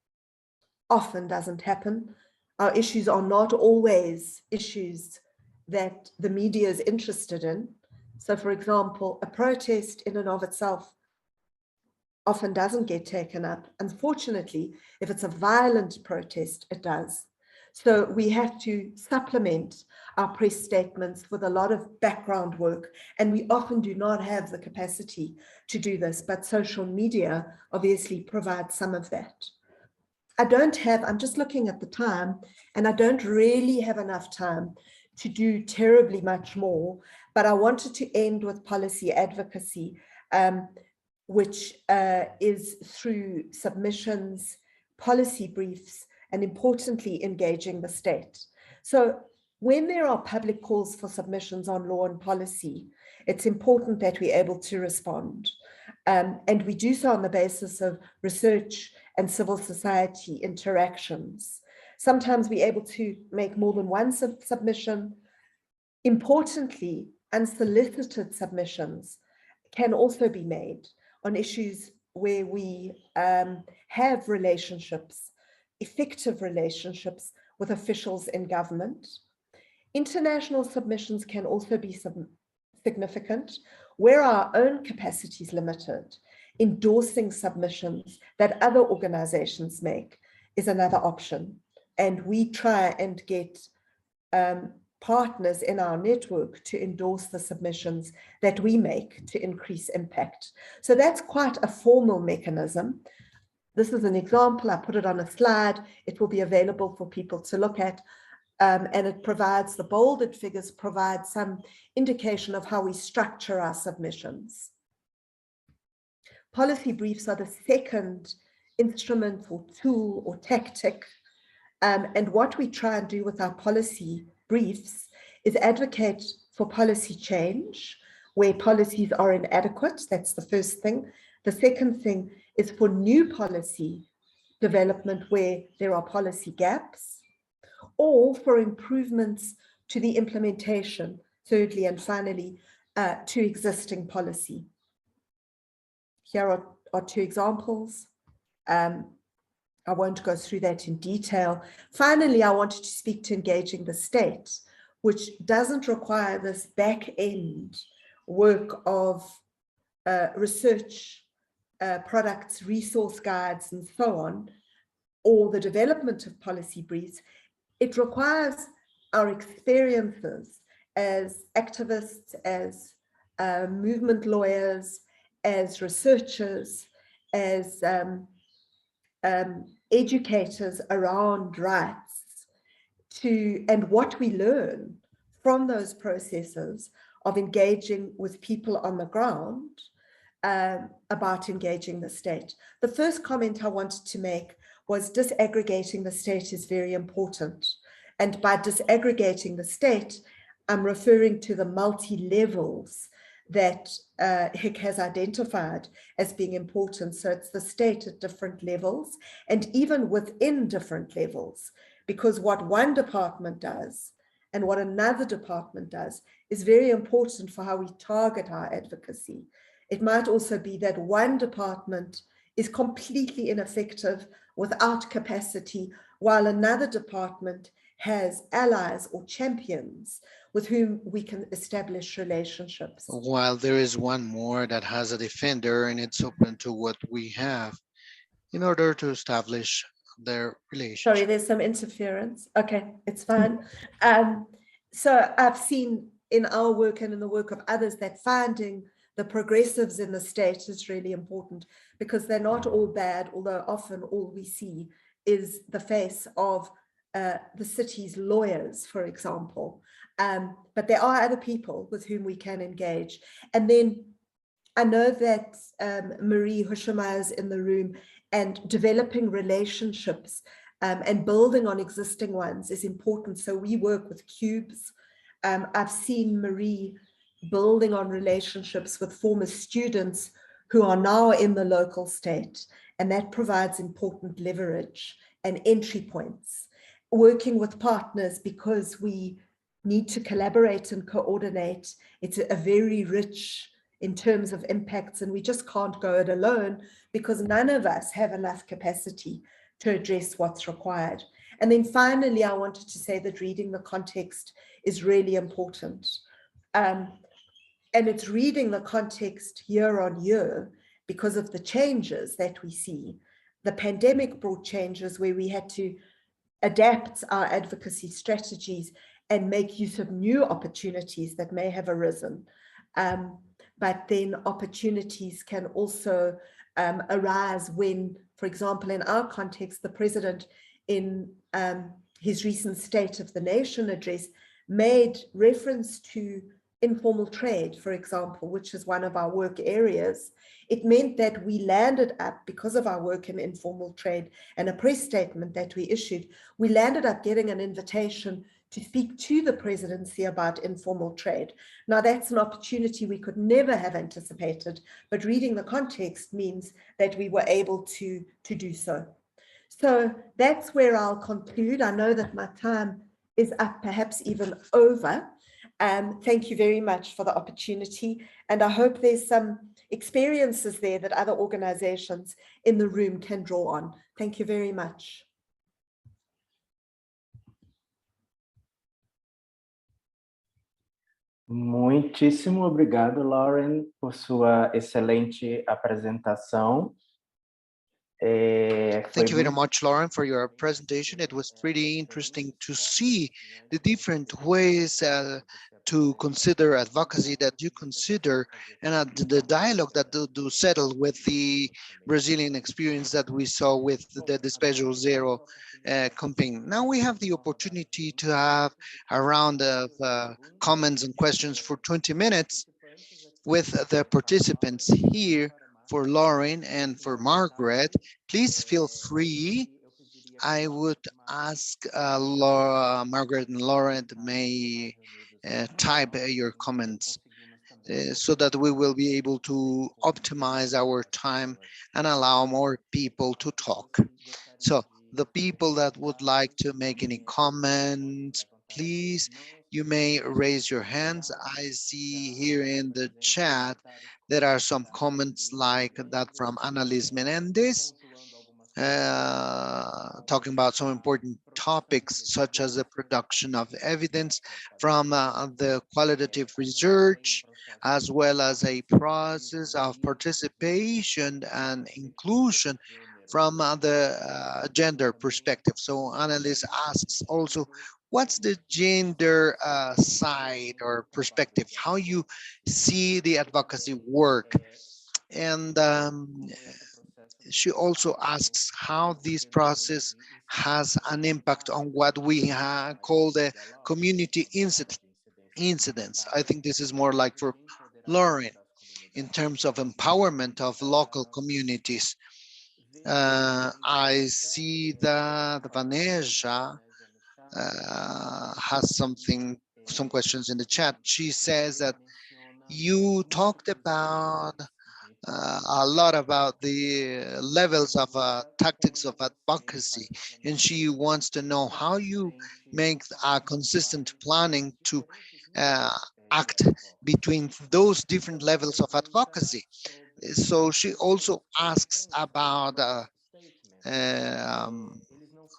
Often doesn't happen. Our issues are not always issues that the media is interested in. So for example, a protest in and of itself often doesn't get taken up. Unfortunately, if it's a violent protest, it does. So we have to supplement our press statements with a lot of background work, and we often do not have the capacity to do this, but social media obviously provides some of that. I'm just looking at the time, and I don't really have enough time to do terribly much more, but I wanted to end with policy advocacy, which is through submissions, policy briefs, and importantly, engaging the state. So when there are public calls for submissions on law and policy, it's important that we're able to respond. And we do so on the basis of research and civil society interactions. Sometimes we're able to make more than one submission. Importantly, unsolicited submissions can also be made on issues where we have relationships, effective relationships with officials in government. International submissions can also be significant where our own capacity is limited. Endorsing submissions that other organizations make is another option. And we try and get partners in our network to endorse the submissions that we make to increase impact. So that's quite a formal mechanism. This is an example. I put it on a slide. It will be available for people to look at. And it provides, the bolded figures provide some indication of how we structure our submissions. Policy briefs are the second instrument or tool or tactic. And what we try and do with our policy briefs is advocate for policy change where policies are inadequate. That's the first thing. The second thing is for new policy development where there are policy gaps, or for improvements to the implementation, thirdly and finally, to existing policy. Here are two examples. I won't go through that in detail. Finally, I wanted to speak to engaging the state, which doesn't require this back-end work of research, products, resource guides, and so on, or the development of policy briefs. It requires our experiences as activists, as movement lawyers, as researchers, as educators around rights, and what we learn from those processes of engaging with people on the ground about engaging the state. The first comment I wanted to make was disaggregating the state is very important. And by disaggregating the state, I'm referring to the multi-levels that HIC has identified as being important. So it's the state at different levels and even within different levels, because what one department does and what another department does is very important for how we target our advocacy. It might also be that one department is completely ineffective without capacity, while another department has allies or champions with whom we can establish relationships. While there is one more that has a defender and it's open to what we have in order to establish their relationship. Sorry, there's some interference. Okay, it's fine. So I've seen in our work and in the work of others that finding the progressives in the state is really important, because they're not all bad, although often all we see is the face of the city's lawyers, for example. But there are other people with whom we can engage. And then I know that Marie Huschermeyer is in the room, and developing relationships and building on existing ones is important. So we work with cubes. I've seen Marie building on relationships with former students who are now in the local state, and that provides important leverage and entry points. Working with partners, because we need to collaborate and coordinate. It's a very rich in terms of impacts, and we just can't go it alone because none of us have enough capacity to address what's required. And then finally, I wanted to say that reading the context is really important. And it's reading the context year on year because of the changes that we see. The pandemic brought changes where we had to adapt our advocacy strategies and make use of new opportunities that may have arisen. But then opportunities can also arise when, for example, in our context, the president in his recent State of the Nation address made reference to informal trade, for example, which is one of our work areas. It meant that we landed up, because of our work in informal trade and a press statement that we issued, we landed up getting an invitation to speak to the presidency about informal trade. Now, that's an opportunity we could never have anticipated, but reading the context means that we were able to do so. So that's where I'll conclude. I know that my time is up, perhaps even over. Thank you very much for the opportunity. And I hope there's some experiences there that other organizations in the room can draw on. Thank you very much. Muitíssimo obrigado, Lauren, por sua excelente apresentação. Thank you very much, Lauren, for your presentation. It was pretty interesting to see the different ways to consider advocacy that you consider, and the dialogue that do settle with the Brazilian experience that we saw with the Despejo Zero campaign. Now we have the opportunity to have a round of comments and questions for 20 minutes with the participants here for Lauren and for Margaret, please feel free. I would ask Margaret and Lauren may type your comments so that we will be able to optimize our time and allow more people to talk. So the people that would like to make any comments, please, you may raise your hands. I see here in the chat, there are some comments like that from Annalise Menendez, talking about some important topics such as the production of evidence from the qualitative research, as well as a process of participation and inclusion from the gender perspective. So Annalise asks also, what's the gender side or perspective, how you see the advocacy work? And she also asks how this process has an impact on what we call the community incidents. I think this is more like for Lauren in terms of empowerment of local communities. I see that Vanessa has some questions in the chat. She says that you talked about a lot about the levels of tactics of advocacy, and she wants to know how you make a consistent planning to uh, act between those different levels of advocacy. So she also asks about um,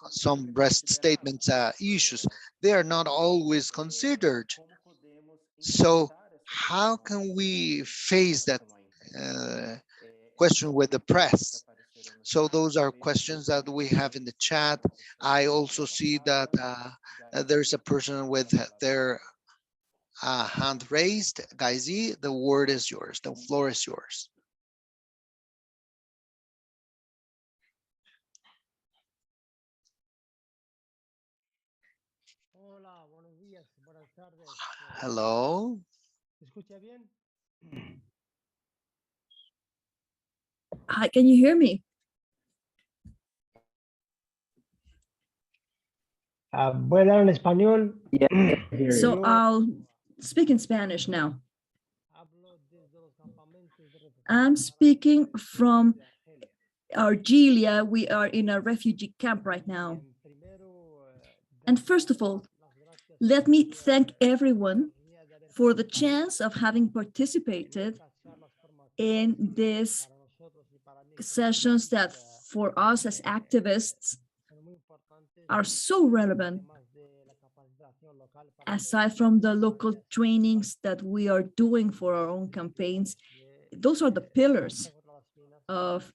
some rest statements issues. They are not always considered. So how can we face that question with the press? So those are questions that we have in the chat. I also see that there's a person with their hand raised. Gaizi, the word is yours. The floor is yours. Hello. Hi, can you hear me? Voy a hablar en español. So I'll speak in Spanish now. I'm speaking from Argelia. We are in a refugee camp right now. And first of all, let me thank everyone for the chance of having participated in these sessions that for us as activists are so relevant. Aside from the local trainings that we are doing for our own campaigns, those are the pillars of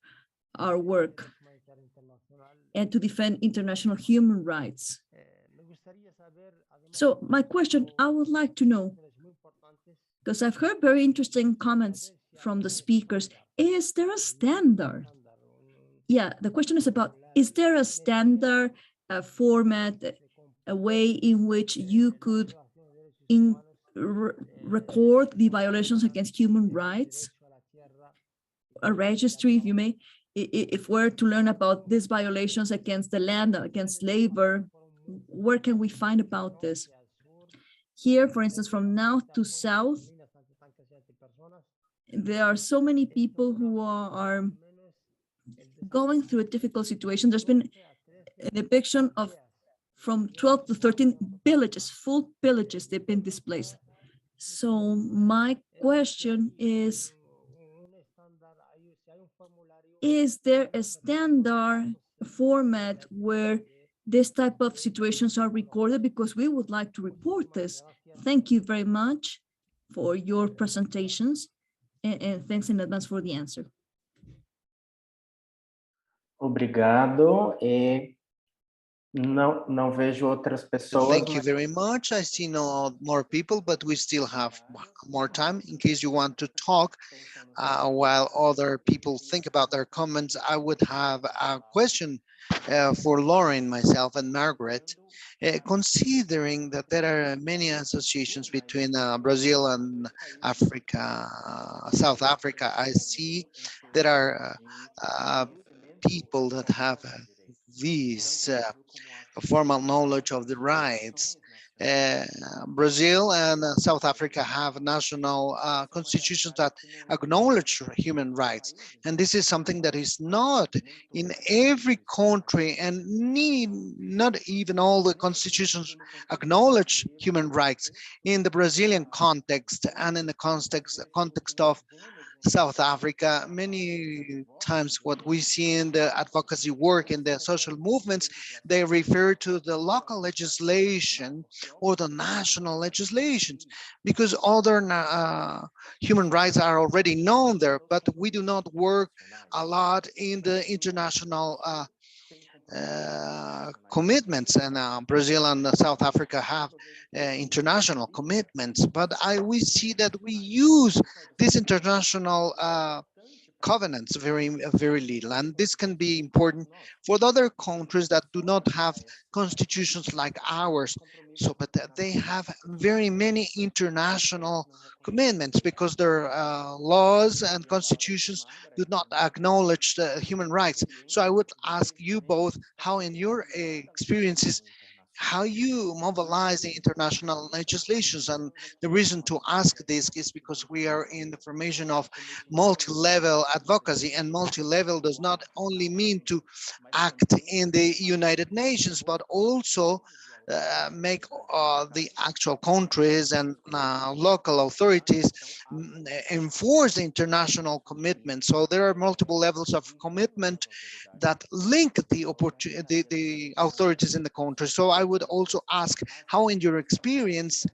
our work and to defend international human rights. So my question, I would like to know, because I've heard very interesting comments from the speakers, is there a standard? Yeah, the question is about, is there a standard format, a way in which you could record the violations against human rights? A registry, if you may, if we're to learn about these violations against the land, against labor, where can we find about this? Here, for instance, from north to south, there are so many people who are going through a difficult situation. There's been an eviction of from 12 to 13 villages, full villages, they've been displaced. So my question is there a standard format where this type of situations are recorded? Because we would like to report this. Thank you very much for your presentations, and thanks in advance for the answer. Obrigado. Não vejo outras pessoas. Thank you very much. I see no more people, but we still have more time in case you want to talk. While other people think about their comments, I would have a question for Lauren, myself, and Margaret. considering that there are many associations between Brazil and Africa, South Africa, I see there are people that have these formal knowledge of the rights. Brazil and South Africa have national constitutions that acknowledge human rights. And this is something that is not in every country, and not even all the constitutions acknowledge human rights. In the Brazilian context and in the context of South Africa, many times what we see in the advocacy work in the social movements, they refer to the local legislation or the national legislations, because other human rights are already known there, but we do not work a lot in the international commitments, and Brazil and South Africa have international commitments, but we see that we use these international covenants very little, and this can be important for the other countries that do not have constitutions like ours. So, but they have very many international commitments because their laws and constitutions do not acknowledge the human rights. So I would ask you both how in your experiences how you mobilize the international legislations. And the reason to ask this is because we are in the formation of multi-level advocacy, and multi-level does not only mean to act in the United Nations, but also make the actual countries and local authorities enforce the international commitment. So there are multiple levels of commitment that link the authorities in the country. So I would also ask how, in your experience,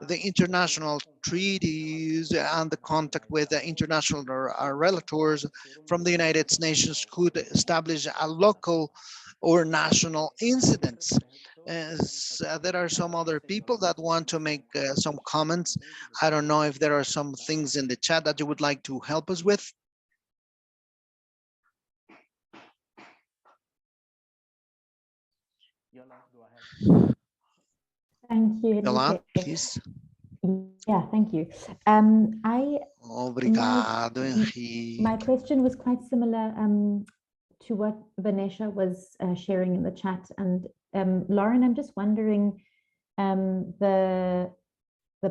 the international treaties and the contact with the international relators from the United Nations could establish a local or national incidents. There are some other people that want to make some comments. I don't know if there are some things in the chat that you would like to help us with. Thank you, Yolanda, Enrique. please. Yeah, thank you. Obrigado, Henrique. My question was quite similar to what Vanessa was sharing in the chat. And Lauren, I'm just wondering, the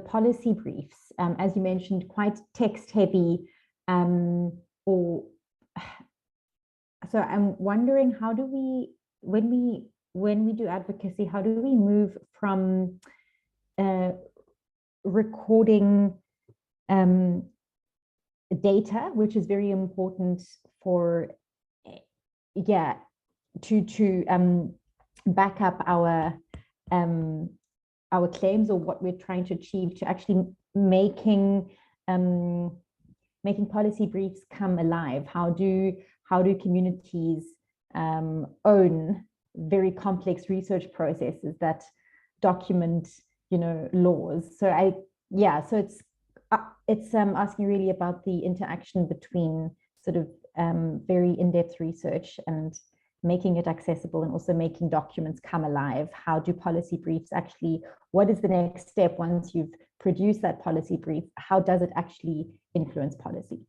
policy briefs, as you mentioned, quite text heavy, so I'm wondering, how do we, when we do advocacy, how do we move from recording data, which is very important for, to back up our claims or what we're trying to achieve, to actually making policy briefs come alive? How do communities own very complex research processes that document, laws? So it's asking really about the interaction between sort of very in-depth research and making it accessible, and also making documents come alive. How do policy briefs actually, what is the next step once you've produced that policy brief? How does it actually influence policy?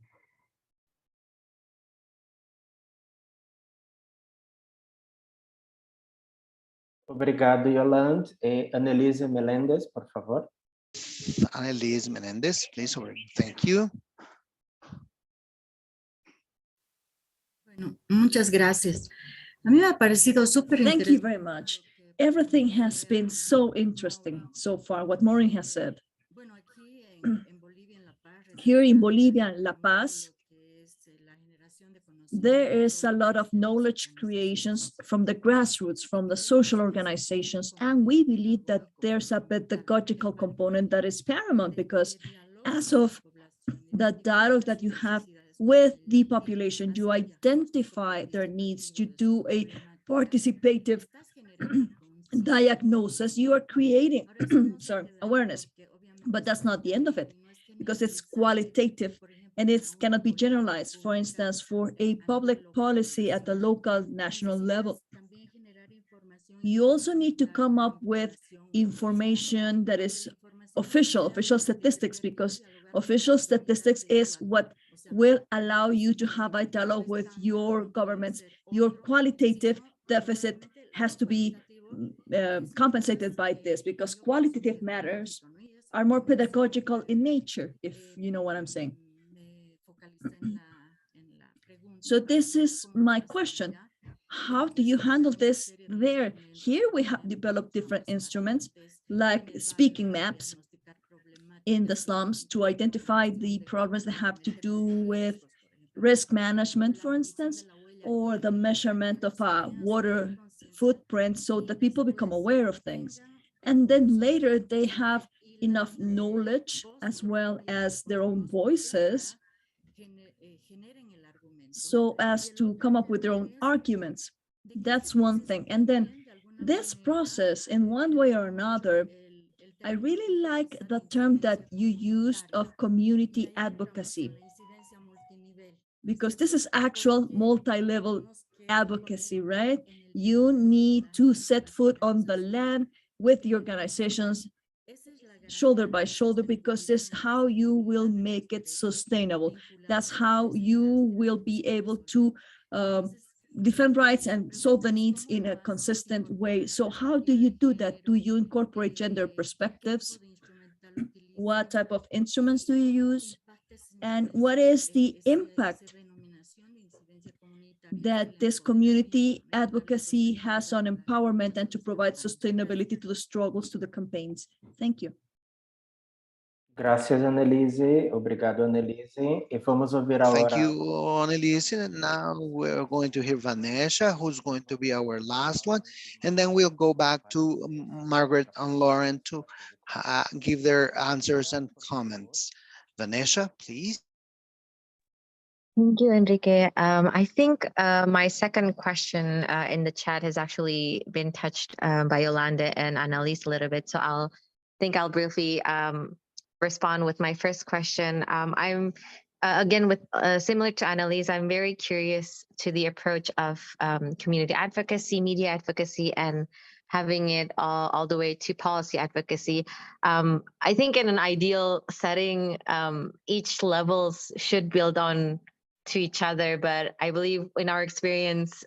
Obrigado, Yolanda. Annelise Melendez, por favor. Annelise Melendez, please. Thank you. Bueno, muchas gracias. A mí me ha parecido súper interesante. Thank you very much. Everything has been so interesting so far, what Maureen has said. Here in Bolivia, La Paz, there is a lot of knowledge creations from the grassroots, from the social organizations, and we believe that there's a pedagogical component that is paramount, because as of the dialogue that you have with the population, you identify their needs, you do a participative diagnosis, you are creating awareness. But that's not the end of it, because it's qualitative and it cannot be generalized. For instance, for a public policy at the local, national level, You also need to come up with information that is official statistics, because official statistics is what will allow you to have a dialogue with your governments. Your qualitative deficit has to be compensated by this, because qualitative matters are more pedagogical in nature, if you know what I'm saying. So this is my question. How do you handle this there? Here we have developed different instruments like speaking maps in the slums to identify the problems that have to do with risk management, for instance, or the measurement of a water footprint so that people become aware of things. And then later they have enough knowledge as well as their own voices so as to come up with their own arguments. That's one thing. And then this process, in one way or another, I really like the term that you used of community advocacy, because this is actual multi-level advocacy, right? You need to set foot on the land with the organizations shoulder by shoulder, because this is how you will make it sustainable. That's how you will be able to defend rights and solve the needs in a consistent way. So how do you do that? Do you incorporate gender perspectives? What type of instruments do you use? And what is the impact that this community advocacy has on empowerment and to provide sustainability to the struggles, to the campaigns? Thank you. Gracias, Annelise. Obrigado, Annelise. E vamos ouvir Thank agora. you, Annelise. Now we're going to hear Vanessa, who's going to be our last one. And then we'll go back to Margaret and Lauren to give their answers and comments. Vanessa, please. Thank you, Enrique. I think my second question in the chat has actually been touched by Yolanda and Annalise a little bit. So I'll briefly respond with my first question. I'm again with similar to Annalise, I'm very curious to the approach of community advocacy, media advocacy, and having it all the way to policy advocacy. I think in an ideal setting, each levels should build on to each other, but I believe in our experience,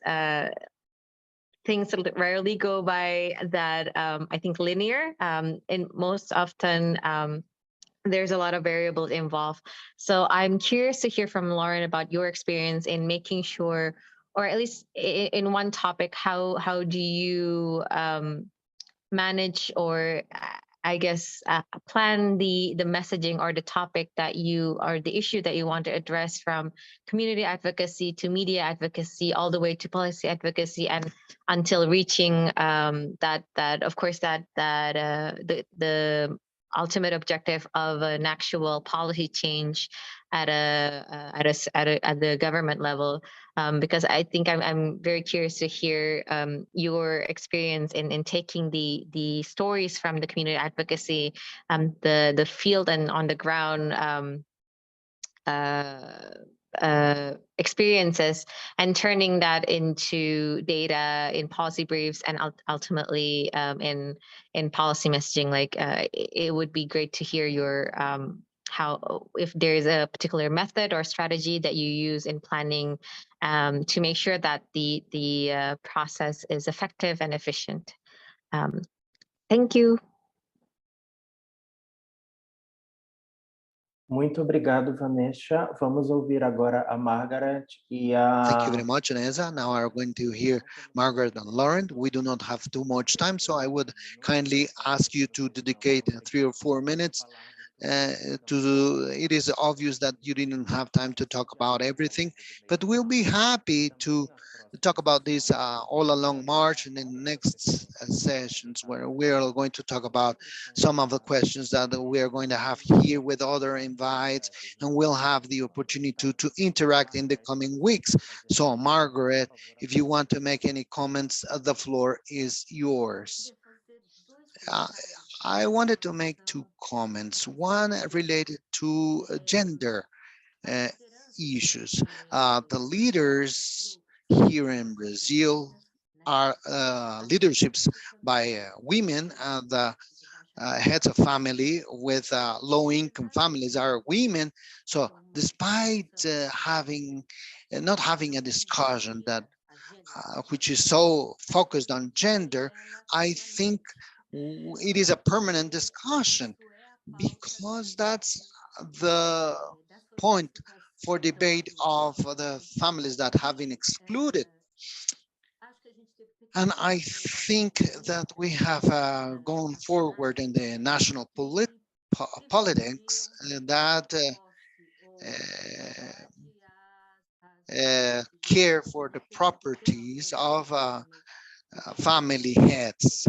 things rarely go by that, I think, linear. And most often, there's a lot of variables involved. So I'm curious to hear from Lauren about your experience in making sure, or at least in one topic, how do you manage or I guess plan the messaging or the topic that you, or the issue that you want to address, from community advocacy to media advocacy, all the way to policy advocacy, and until reaching that of course the ultimate objective of an actual policy change at the government level. Because I think I'm very curious to hear your experience in taking the stories from the community advocacy, the field and on the ground experiences, and turning that into data in policy briefs and ultimately in policy messaging. Like it would be great to hear your how, if there's a particular method or strategy that you use in planning to make sure that the process is effective and efficient. Thank you. Muito obrigado, Vanessa. Vamos ouvir agora a Margaret e a... Thank you very much, Vanessa. Now we're going to hear Margaret and Lauren. We do not have too much time, so I would kindly ask you to dedicate 3 or 4 minutes it is obvious that you didn't have time to talk about everything, but we'll be happy to talk about this all along March and in the next sessions, where we are going to talk about some of the questions that we are going to have here with other invites, and we'll have the opportunity to interact in the coming weeks. So Margaret, if you want to make any comments, the floor is yours. I wanted to make 2 comments, one related to gender issues. The leaders here in Brazil are leaderships by women, the heads of family with low-income families are women. So despite not having a discussion that which is so focused on gender, I think it is a permanent discussion, because that's the point for debate of the families that have been excluded. And I think that we have gone forward in the national politics that care for the properties of family heads.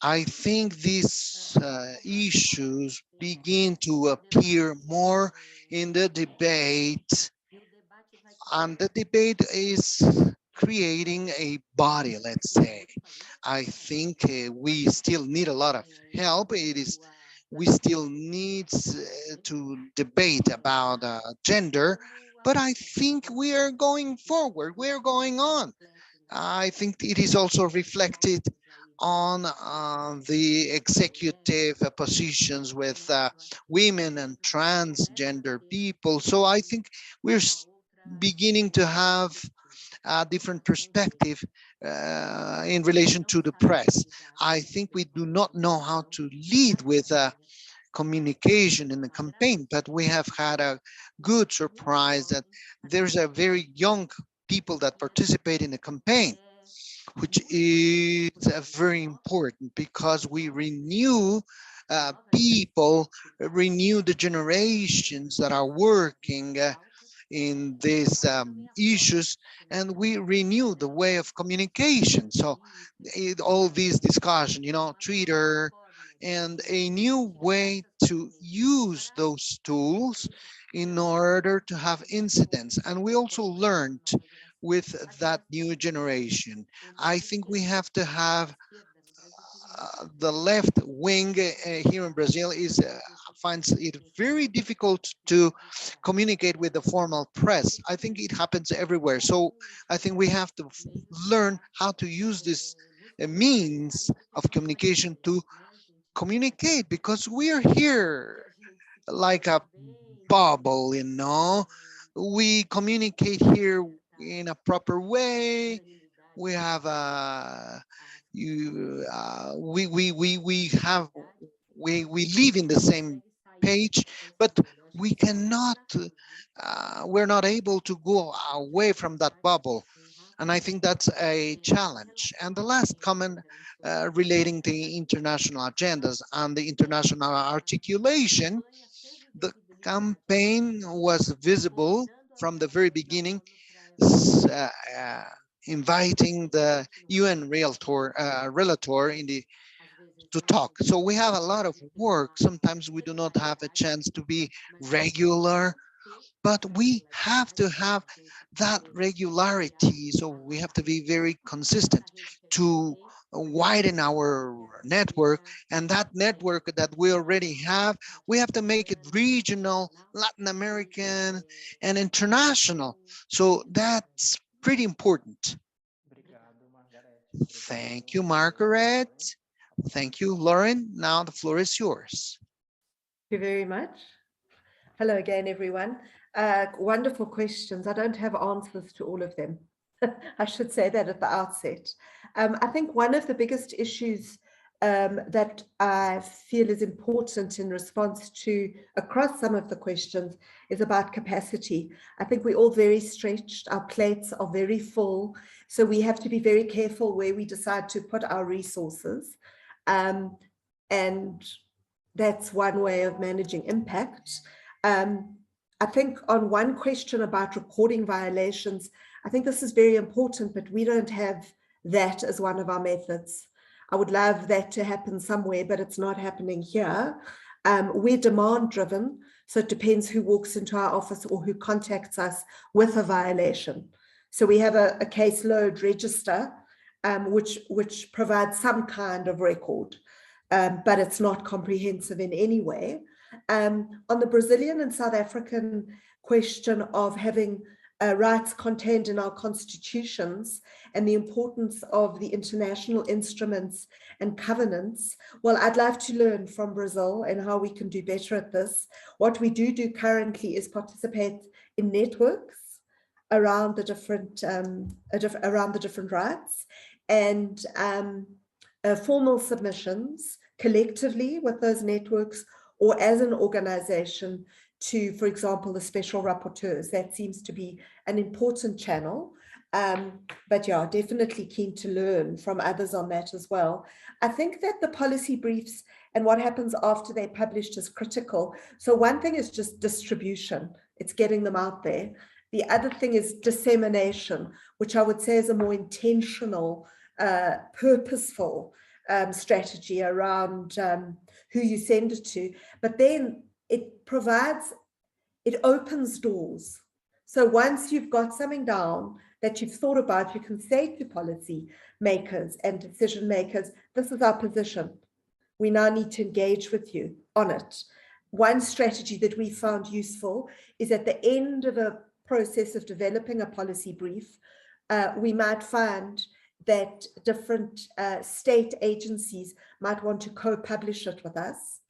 I think these issues begin to appear more in the debate, and the debate is creating a body, let's say. I think we still need a lot of help. We still need to debate about gender, but I think we are going forward, we're going on. I think it is also reflected on the executive positions with women and transgender people. So I think we're beginning to have a different perspective in relation to the press. I think we do not know how to lead with communication in the campaign, but we have had a good surprise that there's a very young people that participate in the campaign, which is very important, because we renew people, renew the generations that are working in these issues, and we renew the way of communication. So all these discussion, Twitter, and a new way to use those tools in order to have incidents. And we also learned with that new generation. I think we have to have the left wing here in Brazil finds it very difficult to communicate with the formal press. I think it happens everywhere. So I think we have to learn how to use this means of communication to communicate, because we are here like a bubble, we communicate here in a proper way. We have we live in the same page, but we cannot we're not able to go away from that bubble. And I think that's a challenge. And the last comment relating to international agendas and the international articulation, the campaign was visible from the very beginning, inviting the UN relator to talk. So we have a lot of work. Sometimes we do not have a chance to be regular, but we have to have that regularity. So we have to be very consistent to widen our network, and that network that we already have, we have to make it regional, Latin American, and international. So that's pretty important. Thank you, Margaret. Thank you, Lauren. Now the floor is yours. Thank you very much. Hello again, everyone. Wonderful questions. I don't have answers to all of them. I should say that at the outset. I think one of the biggest issues that I feel is important in response to across some of the questions is about capacity. I think we're all very stretched. Our plates are very full. So we have to be very careful where we decide to put our resources. And that's one way of managing impact. I think on one question about recording violations, I think this is very important, but we don't have that as one of our methods. I would love that to happen somewhere, but it's not happening here. We're demand driven, so it depends who walks into our office or who contacts us with a violation. So we have a caseload register, which provides some kind of record, but it's not comprehensive in any way. On the Brazilian and South African question of having rights contained in our constitutions and the importance of the international instruments and covenants. Well, I'd love to learn from Brazil and how we can do better at this. What we do currently is participate in networks around the different rights, and formal submissions collectively with those networks or as an organization to, for example, the special rapporteurs. That seems to be an important channel. But yeah, definitely keen to learn from others on that as well. I think that the policy briefs and what happens after they're published is critical. So one thing is just distribution. It's getting them out there. The other thing is dissemination, which I would say is a more intentional, purposeful strategy around who you send it to. But then it opens doors. So once you've got something down that you've thought about, you can say to policy makers and decision makers, this is our position. We now need to engage with you on it. One strategy that we found useful is at the end of a process of developing a policy brief, we might find that different state agencies might want to co-publish it with us,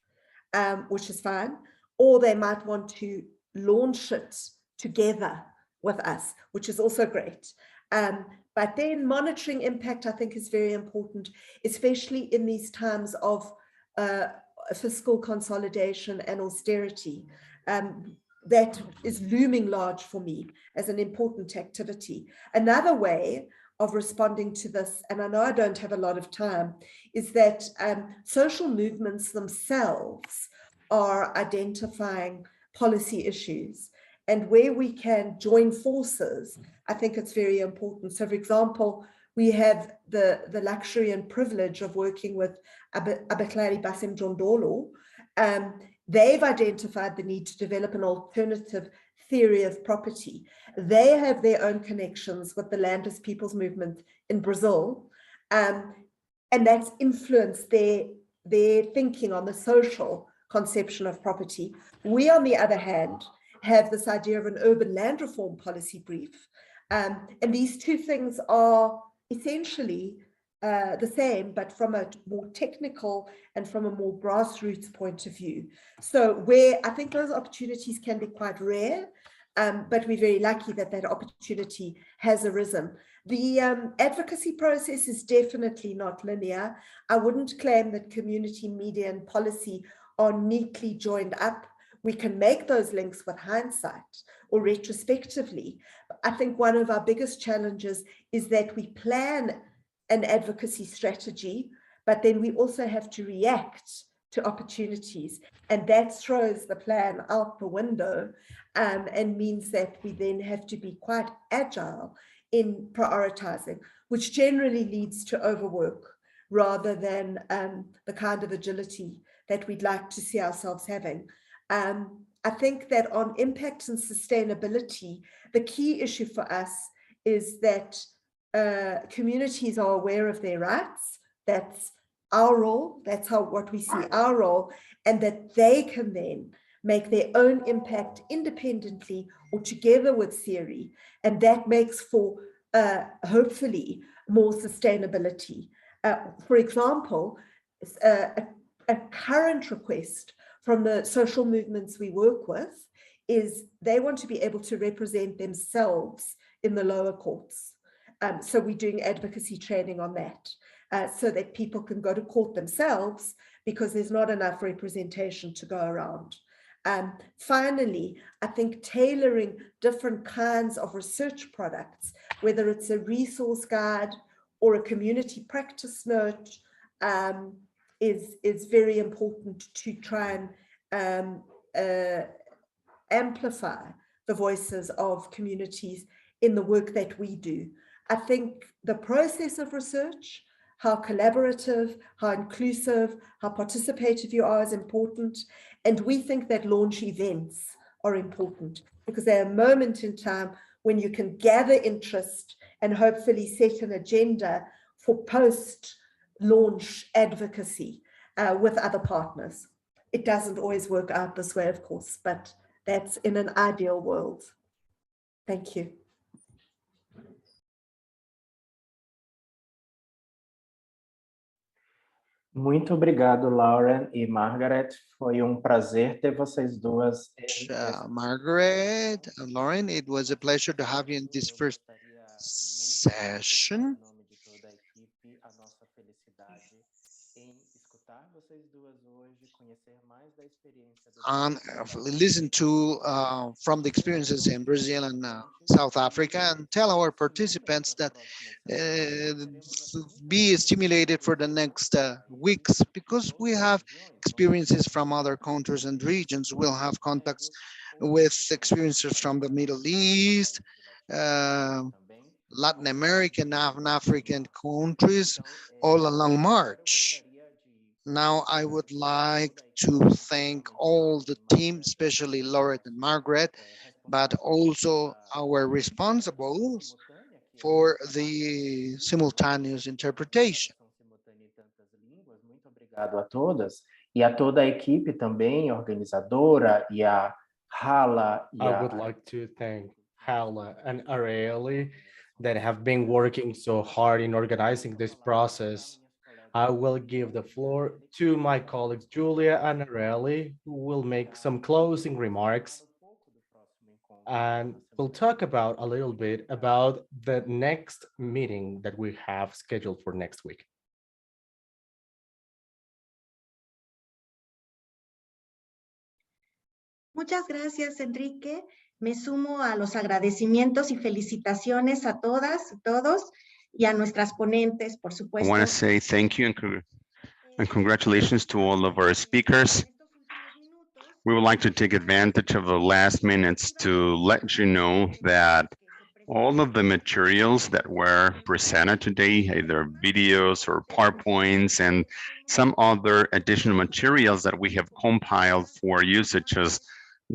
which is fine, or they might want to launch it together with us, which is also great. But then monitoring impact, I think, is very important, especially in these times of fiscal consolidation and austerity. That is looming large for me as an important activity. Another way of responding to this, and I know I don't have a lot of time, is that social movements themselves are identifying policy issues, and where we can join forces, I think it's very important. So for example, we have the luxury and privilege of working with Abaklali Basim Jondolo. They've identified the need to develop an alternative theory of property. They have their own connections with the Landless People's Movement in Brazil, and that's influenced their thinking on the social conception of property. We, on the other hand, have this idea of an urban land reform policy brief. And these two things are essentially the same, but from a more technical and from a more grassroots point of view. So where I think those opportunities can be quite rare, but we're very lucky that that opportunity has arisen. The advocacy process is definitely not linear. I wouldn't claim that community, media, and policy are neatly joined up. We can make those links with hindsight or retrospectively. I think one of our biggest challenges is that we plan an advocacy strategy, but then we also have to react to opportunities. And that throws the plan out the window and means that we then have to be quite agile in prioritizing, which generally leads to overwork rather than the kind of agility that we'd like to see ourselves having. I think that on impact and sustainability, the key issue for us is that communities are aware of their rights. That's our role. That's what we see our role, and that they can then make their own impact independently or together with theory. And that makes for hopefully more sustainability. For example, a current request from the social movements we work with is they want to be able to represent themselves in the lower courts. So we're doing advocacy training on that so that people can go to court themselves because there's not enough representation to go around. Finally, I think tailoring different kinds of research products, whether it's a resource guide or a community practice note, is very important to try and amplify the voices of communities in the work that we do. I think the process of research, how collaborative, how inclusive, how participative you are is important. And we think that launch events are important because they're a moment in time when you can gather interest and hopefully set an agenda for post-launch advocacy with other partners. It doesn't always work out this way, of course, but that's in an ideal world. Thank you. Muito obrigado, Lauren e Margaret. Foi prazer ter vocês duas. Margaret, Lauren, it was a pleasure to have you in this first session. Listen to from the experiences in Brazil and South Africa, and tell our participants that be stimulated for the next weeks, because we have experiences from other countries and regions. We'll have contacts with experiences from the Middle East, Latin American and African countries all along March. Now, I would like to thank all the team, especially Laura and Margaret, but also our responsibles for the simultaneous interpretation. Obrigado a todas e a toda a equipe também, organizadora, e a Hala. I would like to thank Hala and Ariely that have been working so hard in organizing this process. I will give the floor to my colleagues Julia and Ariely, who will make some closing remarks. And we'll talk about a little bit about the next meeting that we have scheduled for next week. Muchas gracias, Enrique. Me sumo a los agradecimientos y felicitaciones a todas y todos y a nuestras ponentes, por I supuesto. want to say thank you and congratulations to all of our speakers. We would like to take advantage of the last minutes to let you know that all of the materials that were presented today, either videos or PowerPoints and some other additional materials that we have compiled for you, such as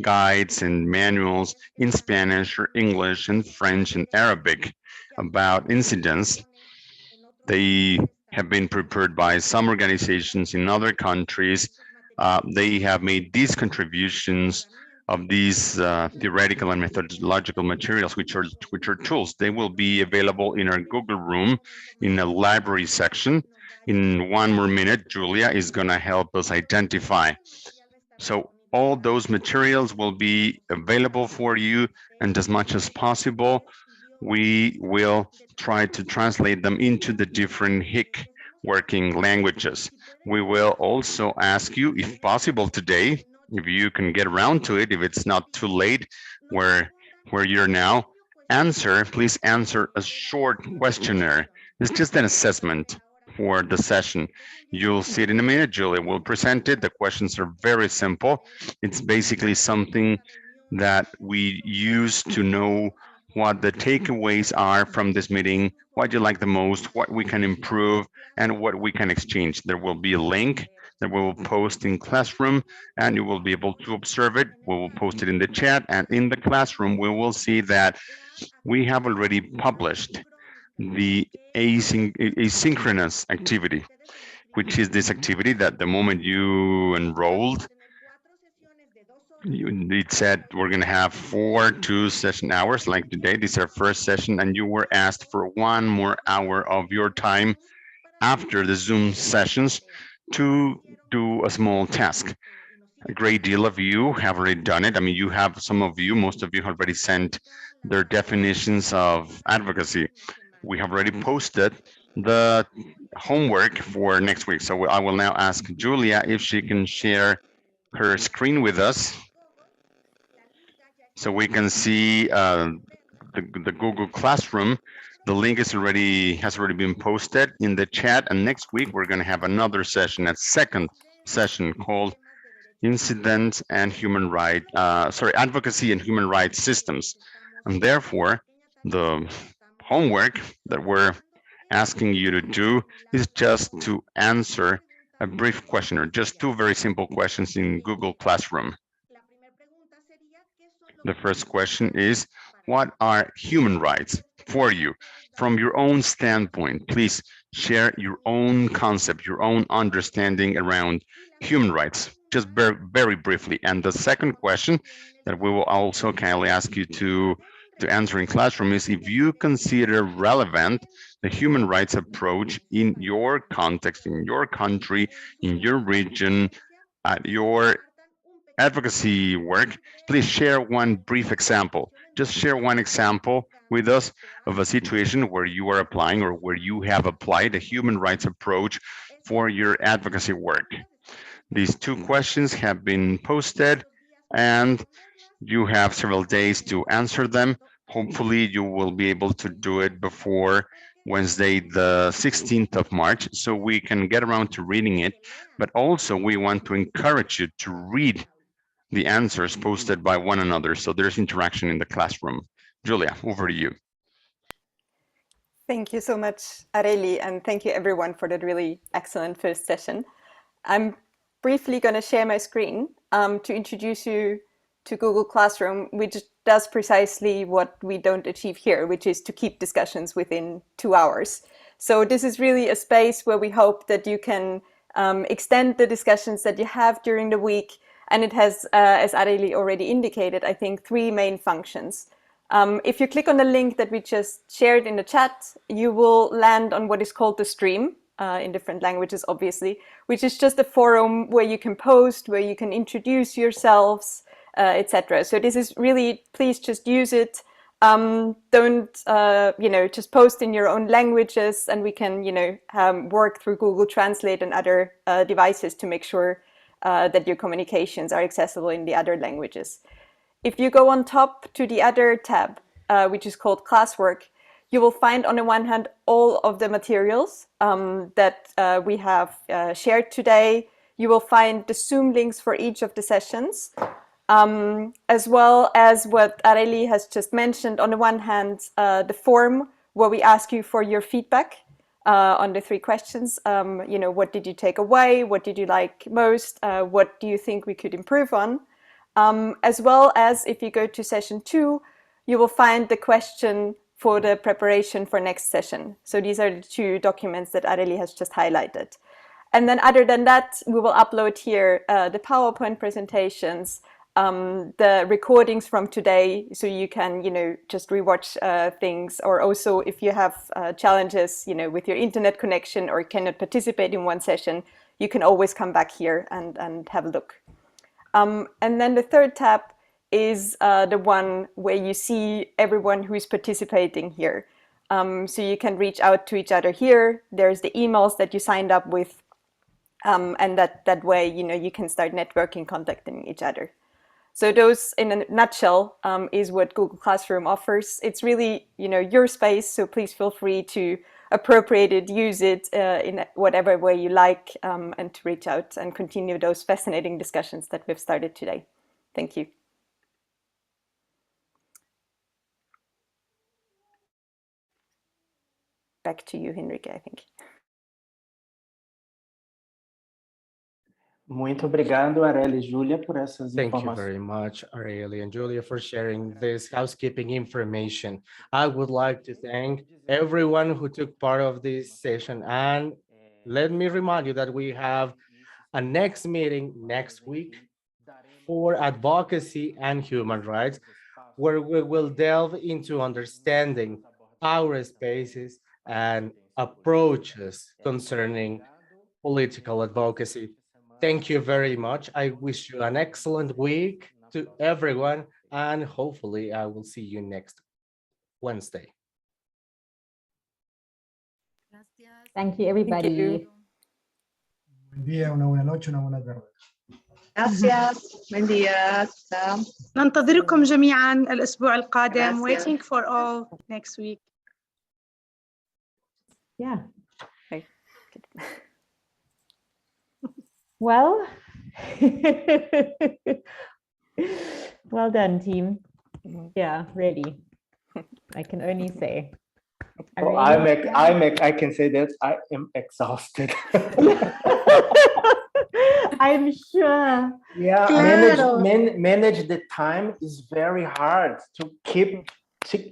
guides and manuals in Spanish or English and French and Arabic about incidents. They have been prepared by some organizations in other countries. They have made these contributions of these theoretical and methodological materials, which are tools. They will be available in our Google room in the library section. In one more minute, Julia is going to help us identify. So all those materials will be available for you, and as much as possible, we will try to translate them into the different HIC working languages. We will also ask you, if possible today, if you can get around to it, if it's not too late where you're now, please answer a short questionnaire. It's just an assessment for the session. You'll see it in a minute. Julia will present it. The questions are very simple. It's basically something that we use to know what the takeaways are from this meeting, what you like the most, what we can improve, and what we can exchange. There will be a link that we will post in Classroom, and you will be able to observe it. We will post it in the chat, and in the Classroom, we will see that we have already published the asynchronous activity, which is this activity that the moment you enrolled, it said we're going to have 4 2-session hours like today. This is our first session, and you were asked for 1 more hour of your time after the Zoom sessions to do a small task. A great deal of you have already done it. I mean, you have, most of you have already sent their definitions of advocacy. We have already posted the homework for next week. So I will now ask Julia if she can share her screen with us so we can see the Google Classroom. The link has already been posted in the chat, and next week we're going to have another session, a second session called Incident and Human Right, Advocacy and Human Rights Systems. And therefore, the homework that we're asking you to do is just to answer a brief questionnaire, just 2 very simple questions in Google Classroom. The first question is, what are human rights for you? From your own standpoint, please share your own concept, your own understanding around human rights, just very briefly. And the second question that we will also kindly ask you to to answering classroom is if you consider relevant the human rights approach in your context, in your country, in your region, at your advocacy work, please share one brief example. Just share one example with us of a situation where you are applying or where you have applied a human rights approach for your advocacy work. These 2 questions have been posted and you have several days to answer them. Hopefully you will be able to do it before Wednesday, the 16th of March, so we can get around to reading it. But also we want to encourage you to read the answers posted by one another, so there's interaction in the classroom. Julia, over to you. Thank you so much, Areli, and thank you everyone for that really excellent first session. I'm briefly going to share my screen to introduce you to Google Classroom, which does precisely what we don't achieve here, which is to keep discussions within 2 hours. So this is really a space where we hope that you can extend the discussions that you have during the week. And it has, as Areli already indicated, I think 3 main functions. If you click on the link that we just shared in the chat, you will land on what is called the stream, in different languages, obviously, which is just a forum where you can post, where you can introduce yourselves, etc. So this is really, please just use it. Don't, just post in your own languages, and we can, work through Google Translate and other devices to make sure that your communications are accessible in the other languages. If you go on top to the other tab, which is called Classwork, you will find on the one hand all of the materials that we have shared today. You will find the Zoom links for each of the sessions, as well as what Areli has just mentioned. On the one hand, the form where we ask you for your feedback on the 3 questions. What did you take away? What did you like most? What do you think we could improve on? As well as if you go to session 2, you will find the question for the preparation for next session. So these are the 2 documents that Areli has just highlighted. And then other than that, we will upload here the PowerPoint presentations, the recordings from today, so you can, just rewatch things, or also if you have challenges, with your internet connection or cannot participate in one session, you can always come back here and have a look. And then the 3rd tab is the one where you see everyone who is participating here. So you can reach out to each other here. There's the emails that you signed up with, and that way, you can start networking, contacting each other. So those, in a nutshell, is what Google Classroom offers. It's really, your space, so please feel free to appropriate it, use it in whatever way you like, and to reach out and continue those fascinating discussions that we've started today. Thank you. Back to you, Henrique, I think. Muito obrigado, Areli e Júlia, por essas Thank you informações. very much, Areli and Julia, for sharing this housekeeping information. I would like to thank everyone who took part of this session. And let me remind you that we have a next meeting next week for advocacy and human rights, where we will delve into understanding our spaces and approaches concerning political advocacy. Thank you very much. I wish you an excellent week to everyone, and hopefully I will see you next Wednesday. Thank you, everybody. Thank you. Buen día, una buena noche, una buena tarde. Gracias. Buen día. Chao. ننتظركم جميعا الأسبوع القادم. Gracias. Waiting for all next week. Yeah. Well, well done, team. Yeah, really. I can only say. I can say that I am exhausted. I'm sure. Yeah, Claro. manage the time is very hard to keep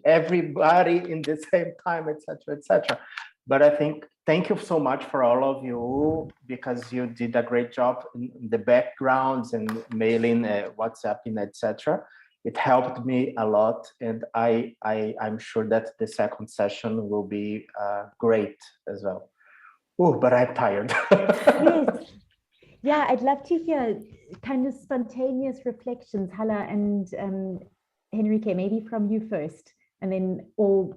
everybody in the same time, etc., etc. But I think, thank you so much for all of you, because you did a great job in the backgrounds and mailing, WhatsApping, etc. it helped me a lot, and I'm sure that the second session will be great as well. Oh, but I'm tired. Yes. Yeah, I'd love to hear kind of spontaneous reflections, Hala and Henrique, maybe from you first, and then all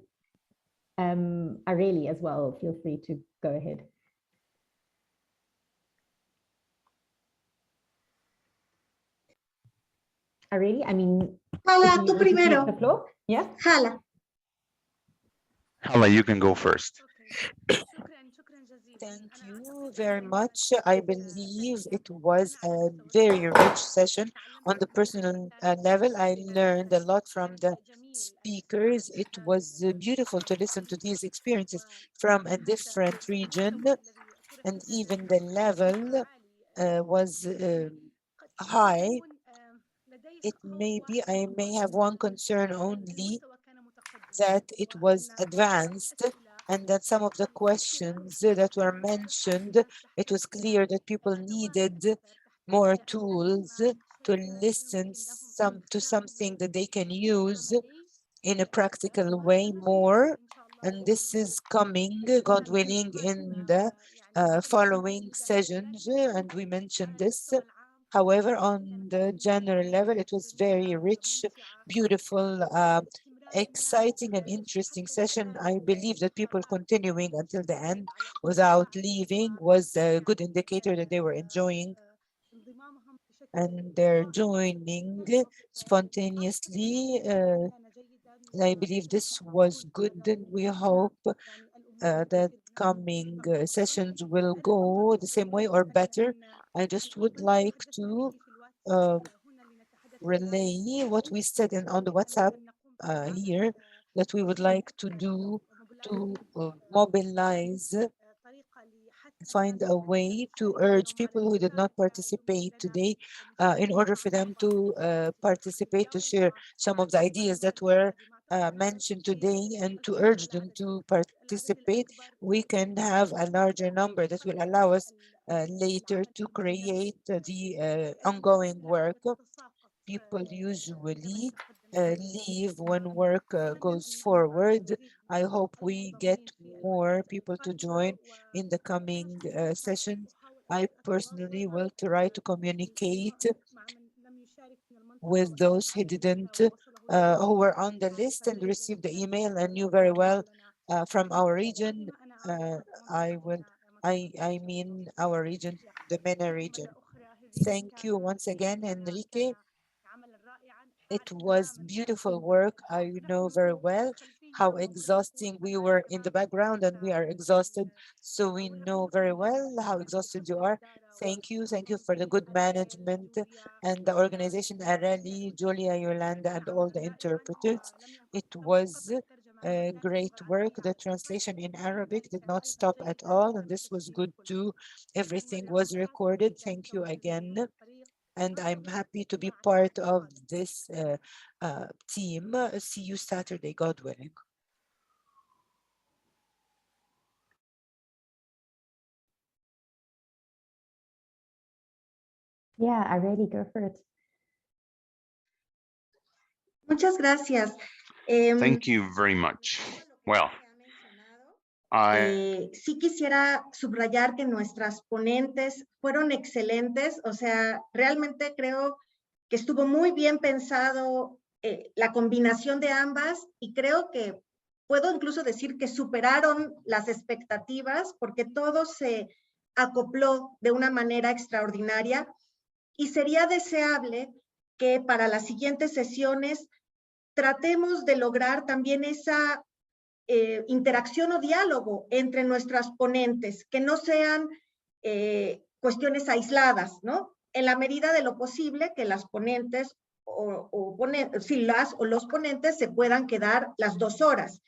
Areli as well. Feel free to go ahead. Areli, I mean, Hala, tú would you take primero. the floor? Yeah. Hala. Hala, you can go first. Thank you very much. I believe it was a very rich session. On the personal level, I learned a lot from the speakers. It was beautiful to listen to these experiences from a different region, and even the level was high. It may be, I may have one concern only, that it was advanced, and that some of the questions that were mentioned, it was clear that people needed more tools to listen to something that they can use in a practical way more. And this is coming, God willing, in the following sessions, and we mentioned this. However, on the general level, it was very rich, beautiful, exciting and interesting session. I believe that people continuing until the end without leaving was a good indicator that they were enjoying and they're joining spontaneously. I believe this was good, and we hope that coming sessions will go the same way or better. I just would like to relay what we said on the WhatsApp here, that we would like to do to mobilize, find a way to urge people who did not participate today in order for them to participate, to share some of the ideas that were mentioned today, and to urge them to participate. We can have a larger number that will allow us later to create the ongoing work. People usually leave when work goes forward. I hope we get more people to join in the coming sessions. I personally will try to communicate with those who didn't, who were on the list and received the email and knew very well from our region. I mean our region, the MENA region. Thank you once again, Enrique. It was beautiful work. I know very well how exhausting we were in the background, and we are exhausted. So we know very well how exhausted you are. Thank you. Thank you for the good management and the organization, Areli, Julia, Yolanda, and all the interpreters. It was great work. The translation in Arabic did not stop at all, and this was good too. Everything was recorded. Thank you again. And I'm happy to be part of this team. See you Saturday, God willing. Yeah, I really go for it. Muchas gracias. Thank you very much. Well, sí quisiera subrayar que nuestras ponentes fueron excelentes, o sea, realmente creo que estuvo muy bien pensado la combinación de ambas, y creo que puedo incluso decir que superaron las expectativas porque todo se acopló de una manera extraordinaria, y sería deseable que para las siguientes sesiones tratemos de lograr también esa interacción o diálogo entre nuestras ponentes, que no sean cuestiones aisladas, ¿no? En la medida de lo posible que las ponentes los ponentes se puedan quedar las 2 horas.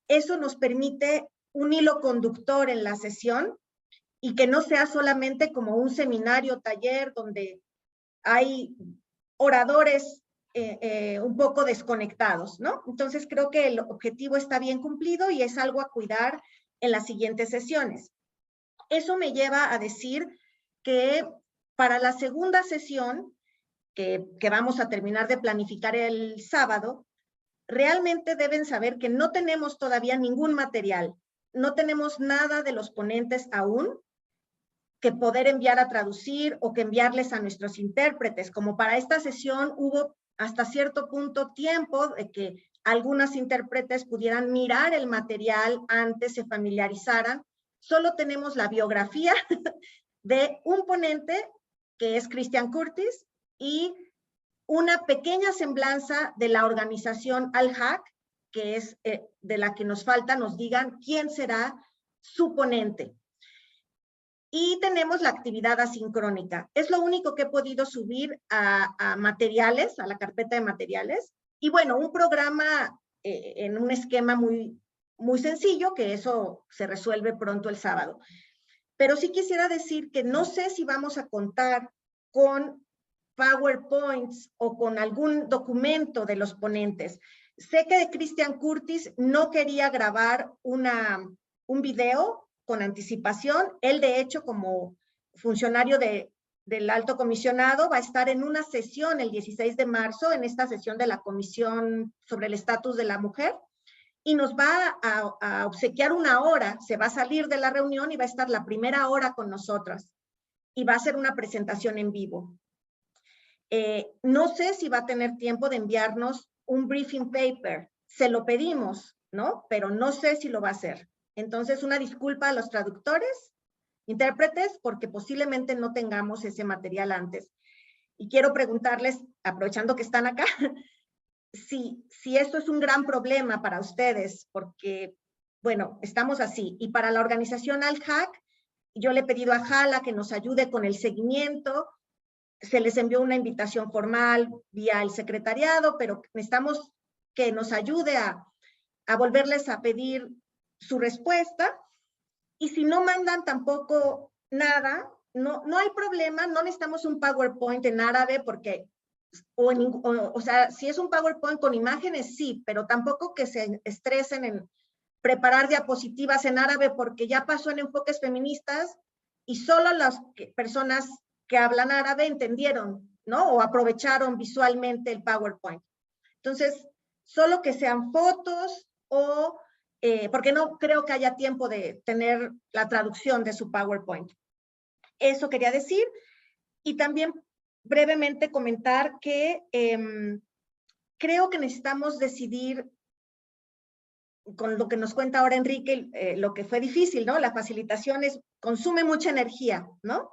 Eso nos permite un hilo conductor en la sesión y que no sea solamente como un seminario, taller, donde hay oradores un poco desconectados, ¿no? Entonces creo que el objetivo está bien cumplido y es algo a cuidar en las siguientes sesiones. Eso me lleva a decir que para la segunda sesión que vamos a terminar de planificar el sábado, realmente deben saber que no tenemos todavía ningún material, no tenemos nada de los ponentes aún que poder enviar a traducir o que enviarles a nuestros intérpretes. Como para esta sesión hubo hasta cierto punto tiempo de que algunas intérpretes pudieran mirar el material antes, se familiarizaran. Solo tenemos la biografía de un ponente que es Christian Curtis y una pequeña semblanza de la organización HIC, que es de la que nos falta, nos digan quién será su ponente. Y tenemos la actividad asincrónica. Es lo único que he podido subir a materiales, a la carpeta de materiales. Y bueno, un programa en un esquema muy sencillo, que eso se resuelve pronto el sábado. Pero sí quisiera decir que no sé si vamos a contar con PowerPoints o con algún documento de los ponentes. Sé que de Christian Curtis no quería grabar un video con anticipación. Él, de hecho, como funcionario del alto comisionado, va a estar en una sesión el 16 de marzo, en esta sesión de la Comisión sobre el Estatus de la Mujer, y nos va a obsequiar una hora. Se va a salir de la reunión y va a estar la primera hora con nosotras, y va a hacer una presentación en vivo. No sé si va a tener tiempo de enviarnos un briefing paper. Se lo pedimos, ¿no? Pero no sé si lo va a hacer. Entonces, una disculpa a los traductores, intérpretes, porque posiblemente no tengamos ese material antes. Y quiero preguntarles, aprovechando que están acá, si esto es un gran problema para ustedes, porque, bueno, estamos así. Y para la organización HIC, yo le he pedido a Jala que nos ayude con el seguimiento. Se les envió una invitación formal vía el secretariado, pero necesitamos que nos ayude a volverles a pedir su respuesta. Y si no mandan tampoco nada, no hay problema, no necesitamos un PowerPoint en árabe porque, o sea, si es un PowerPoint con imágenes, sí, pero tampoco que se estresen en preparar diapositivas en árabe porque ya pasó en enfoques feministas y solo las personas que hablan árabe entendieron, ¿no? O aprovecharon visualmente el PowerPoint. Entonces, solo que sean fotos o porque no creo que haya tiempo de tener la traducción de su PowerPoint. Eso quería decir. Y también brevemente comentar que creo que necesitamos decidir, con lo que nos cuenta ahora Enrique, lo que fue difícil, ¿no? La facilitación consume mucha energía, ¿no?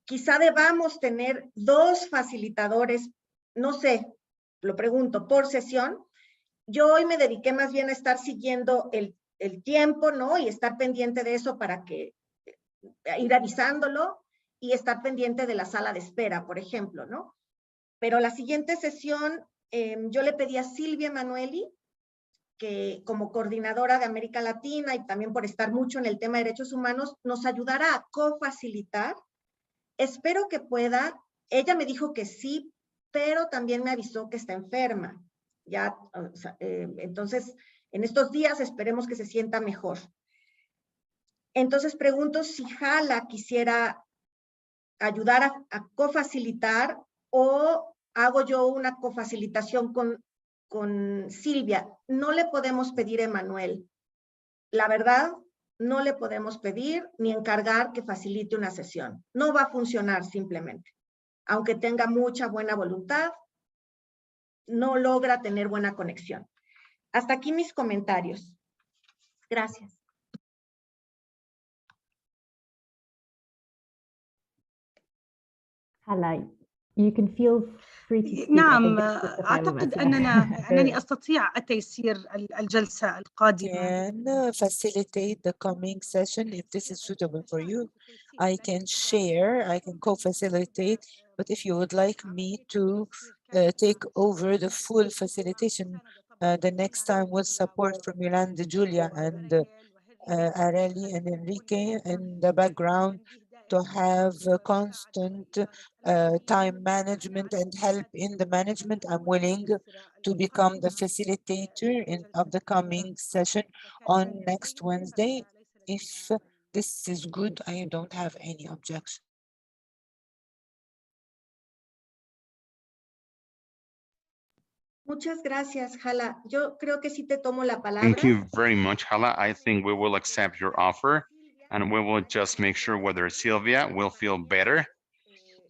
Quizá debamos tener 2 facilitadores, no sé, lo pregunto, por sesión. Yo hoy me dediqué más bien a estar siguiendo el tiempo, ¿no? Y estar pendiente de eso para que ir avisándolo y estar pendiente de la sala de espera, por ejemplo, ¿no? Pero la siguiente sesión, yo le pedí a Silvia Emanueli, que como coordinadora de América Latina y también por estar mucho en el tema de derechos humanos, nos ayudara a cofacilitar. Espero que pueda. Ella me dijo que sí, pero también me avisó que está enferma. Ya, o sea, entonces, en estos días esperemos que se sienta mejor. Entonces pregunto si Jala quisiera ayudar a cofacilitar o hago yo una cofacilitación con Silvia. No le podemos pedir a Emanuel. La verdad, no le podemos pedir ni encargar que facilite una sesión. No va a funcionar simplemente. Aunque tenga mucha buena voluntad, no logra tener buena conexión. Hasta aquí mis comentarios. Gracias. Hala, you can feel free to speak. I نعم think it's just a final أعتقد message. أنني أستطيع تيسير الجلسة القادمة. Can facilitate the coming session if this is suitable for you. I can share, I can co-facilitate, but if you would like me to take over the full facilitation the next time with support from Yolanda, Julia, and Areli and Enrique in the background to have constant time management and help in the management, I'm willing to become the facilitator of the coming session on next Wednesday. If this is good, I don't have any objection. Muchas gracias, Hala. Yo creo que sí te tomo la palabra. Thank you very much, Hala. I think we will accept your offer and we will just make sure whether Sylvia will feel better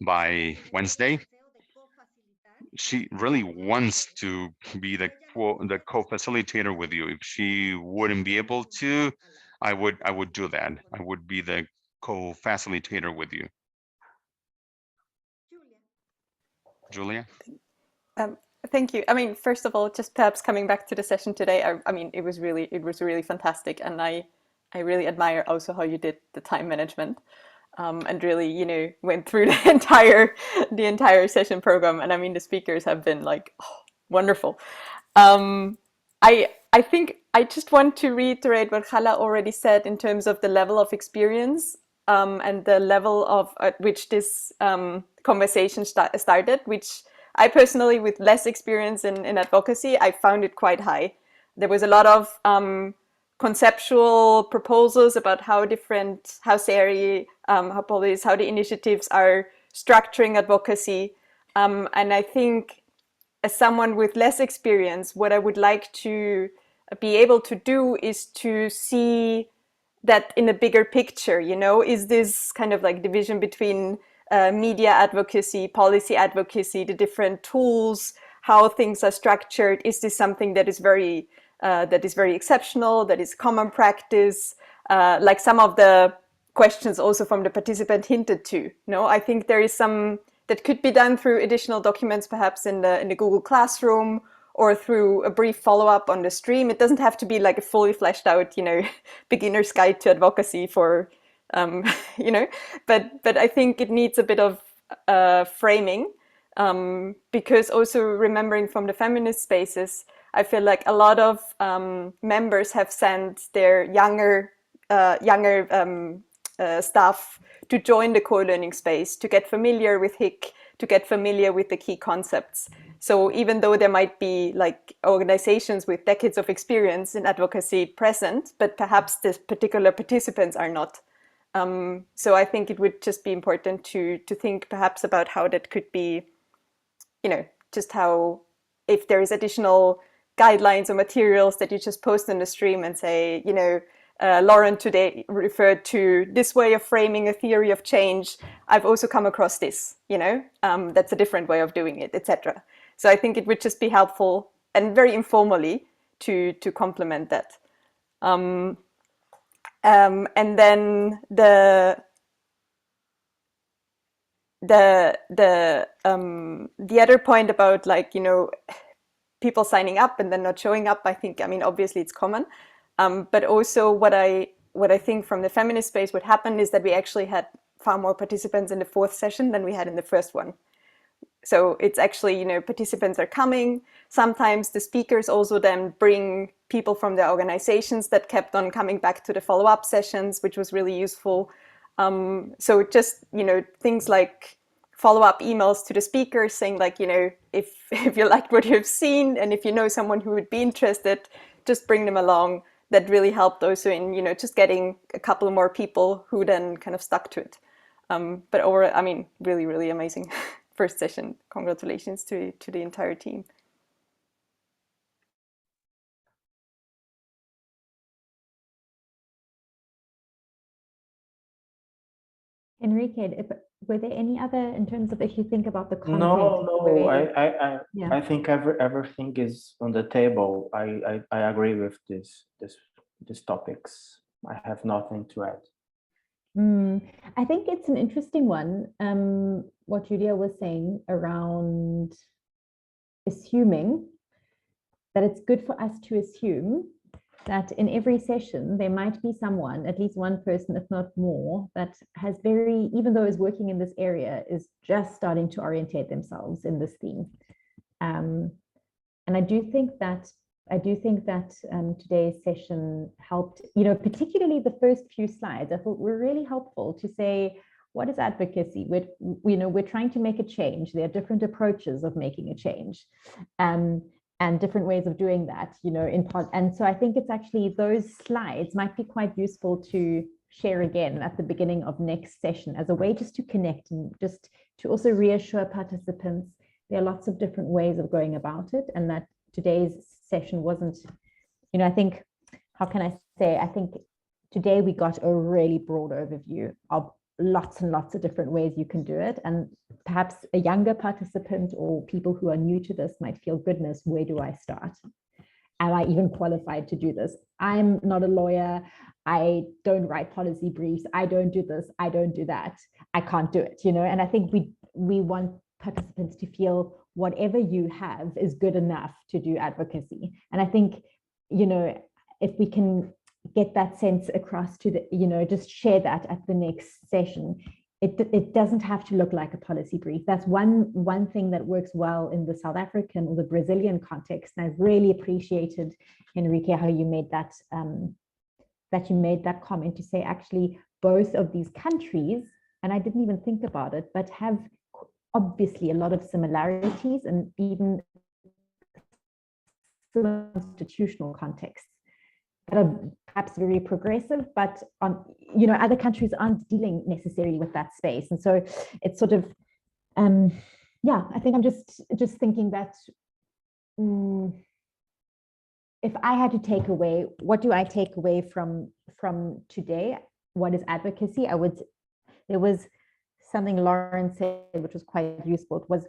by Wednesday. She really wants to be the co-facilitator with you. If she wouldn't be able to, I would do that. I would be the co-facilitator with you. Julia? Thank you. I mean, first of all, just perhaps coming back to the session today, I mean, it was really fantastic. And I really admire also how you did the time management. And really, you know, went through the entire session program. And I mean, the speakers have been like, oh, wonderful. I think I just want to reiterate what Hala already said in terms of the level of experience and the level of at which this conversation started, which I personally, with less experience in advocacy, I found it quite high. There was a lot of conceptual proposals about how SERI, how police, how the initiatives are structuring advocacy. And I think as someone with less experience, what I would like to be able to do is to see that in a bigger picture, you know, is this kind of like division between media advocacy, policy advocacy, the different tools, how things are structured. Is this something that is very exceptional, that is common practice? Like some of the questions also from the participant hinted to. No, I think there is some that could be done through additional documents, perhaps in the Google Classroom, or through a brief follow-up on the stream. It doesn't have to be like a fully fleshed out, you know, beginner's guide to advocacy for, you know, but I think it needs a bit of framing, because also remembering from the feminist spaces, I feel like a lot of members have sent their younger staff to join the co-learning space, to get familiar with HIC, to get familiar with the key concepts. So even though there might be like organizations with decades of experience in advocacy present, but perhaps the particular participants are not. So I think it would just be important to think perhaps about how that could be, you know, just how, if there is additional guidelines or materials that you just post on the stream and say, you know, Lauren today referred to this way of framing a theory of change. I've also come across this, you know, that's a different way of doing it, etc. So I think it would just be helpful and very informally to complement that. And then the other point about, like, you know, people signing up and then not showing up, I think, I mean, obviously it's common. But also what I think from the feminist space, what happened is that we actually had far more participants in the fourth session than we had in the first one. So it's actually, you know, participants are coming. Sometimes the speakers also then bring people from their organizations that kept on coming back to the follow-up sessions, which was really useful. So just, you know, things like follow-up emails to the speakers saying, like, you know, if you liked what you've seen and if you know someone who would be interested, just bring them along. That really helped also in, you know, just getting a couple more people who then kind of stuck to it. But overall, I mean, really, really amazing first session. Congratulations to the entire team. Enrique, were there any other, in terms of, if you think about the content? No, I think everything is on the table. I agree with these topics. I have nothing to add. I think it's an interesting one, what Julia was saying around assuming that it's good for us to assume that in every session there might be someone, at least one person, if not more, that has even though is working in this area, is just starting to orientate themselves in this theme. And I do think that today's session helped, you know, particularly the first few slides, I thought were really helpful to say, what is advocacy? We're trying to make a change. There are different approaches of making a change. And different ways of doing that, you know, in part. And so I think it's actually, those slides might be quite useful to share again at the beginning of next session as a way just to connect and just to also reassure participants there are lots of different ways of going about it, and that today's session wasn't, I think, how can I say, I think today we got a really broad overview of lots and lots of different ways you can do it. And perhaps a younger participant or people who are new to this might feel, goodness, where do I start? Am I even qualified to do this? I'm not a lawyer. I don't write policy briefs. I don't do this. I don't do that. I can't do it, And I think we want participants to feel whatever you have is good enough to do advocacy. And I think, if we can get that sense across to the, just share that at the next session. It doesn't have to look like a policy brief. That's one thing that works well in the South African or the Brazilian context. And I've really appreciated, Enrique, how you made that comment to say, actually, both of these countries, and I didn't even think about it, but have obviously a lot of similarities and even institutional contexts that are perhaps very progressive, but other countries aren't dealing necessarily with that space. And so it's sort of, I think I'm just thinking that if I had to take away, what do I take away from today? What is advocacy? There was something Lauren said, which was quite useful. It was,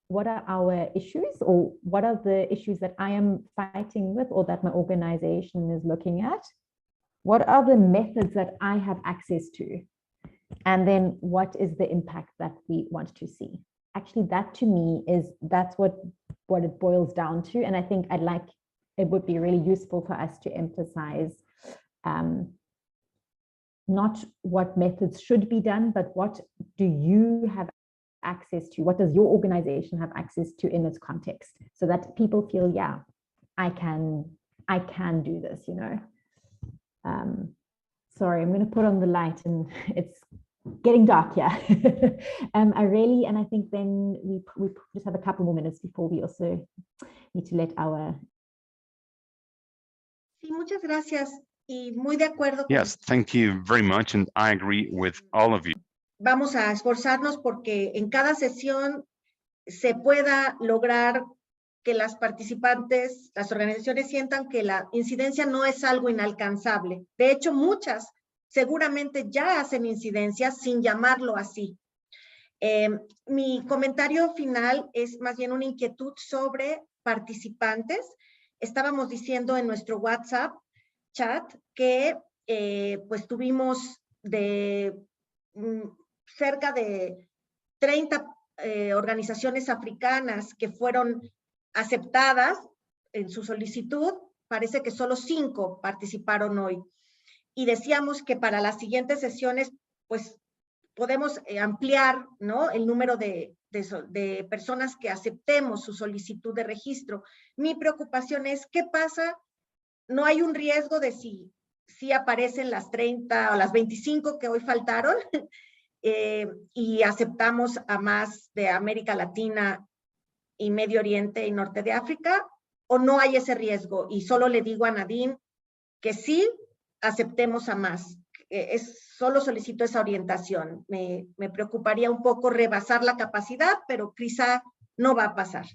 what are our issues, or what are the issues that I am fighting with or that my organization is looking at? What are the methods that I have access to? And then what is the impact that we want to see? Actually, that to me that's what it boils down to. And I think it would be really useful for us to emphasize not what methods should be done, but what do you have access to? What does your organization have access to in its context, so that people feel, yeah, I can do this, Sorry, I'm going to put on the light and it's getting dark here. And I think then we just have a couple more minutes before we also need to let our... Sí, muchas gracias. Y muy de acuerdo con... Yes, thank you very much. And I agree with all of you. Vamos a esforzarnos porque en cada sesión se pueda lograr que las participantes, las organizaciones sientan que la incidencia no es algo inalcanzable. De hecho, muchas seguramente ya hacen incidencias sin llamarlo así. Mi comentario final es más bien una inquietud sobre participantes. Estábamos diciendo en nuestro WhatsApp chat que pues tuvimos cerca de 30 organizaciones africanas que fueron aceptadas en su solicitud. Parece que solo 5 participaron hoy. Y decíamos que para las siguientes sesiones, pues, podemos ampliar, ¿no?, el número de personas que aceptemos su solicitud de registro. Mi preocupación es, ¿qué pasa? No hay un riesgo de si aparecen las 30 o las 25 que hoy faltaron y aceptamos a más de América Latina y Medio Oriente y Norte de África, o no hay ese riesgo. Y solo le digo a Nadine que sí aceptemos a más. Solo solicito esa orientación. Me preocuparía un poco rebasar la capacidad, pero quizá no va a pasar.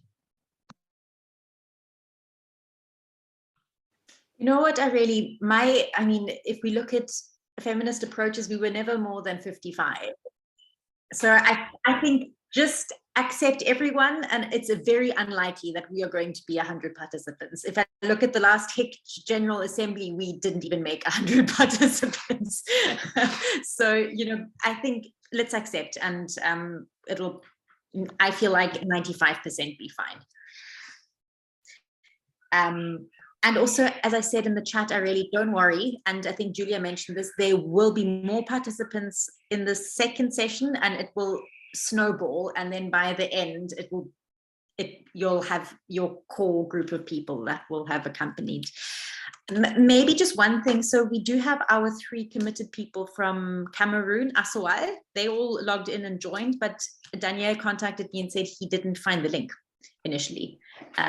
You know what, I mean, if we look at feminist approaches, we were never more than 55. So I think just accept everyone, and it's very unlikely that we are going to be 100 participants. If I look at the last HIC General Assembly, we didn't even make 100 participants. So, I think let's accept, and I feel like 95% be fine. And also, as I said in the chat, I really don't worry. And I think Julia mentioned this, there will be more participants in the second session, and it will snowball. And then by the end, you'll have your core group of people that will have accompanied. Maybe just one thing. So we do have our 3 committed people from Cameroon, Aswal. They all logged in and joined, but Daniel contacted me and said he didn't find the link initially.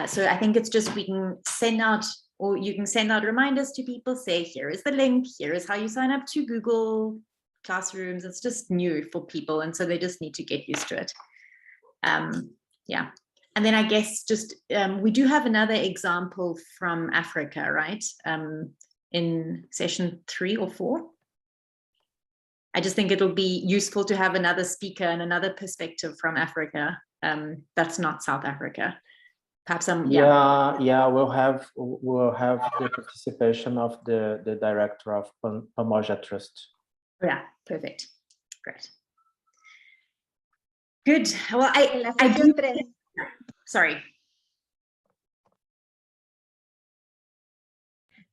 So I think it's just, we can send out, or you can send out reminders to people, say, here is the link, here is how you sign up to Google Classrooms. It's just new for people, and so they just need to get used to it. Yeah. And then I guess just, we do have another example from Africa, right? In session 3 or 4. I just think it'll be useful to have another speaker and another perspective from Africa. That's not South Africa. Perhaps yeah, we'll have the participation of the director of Pamoja Trust. Yeah, perfect. Great. Good. Well, sorry.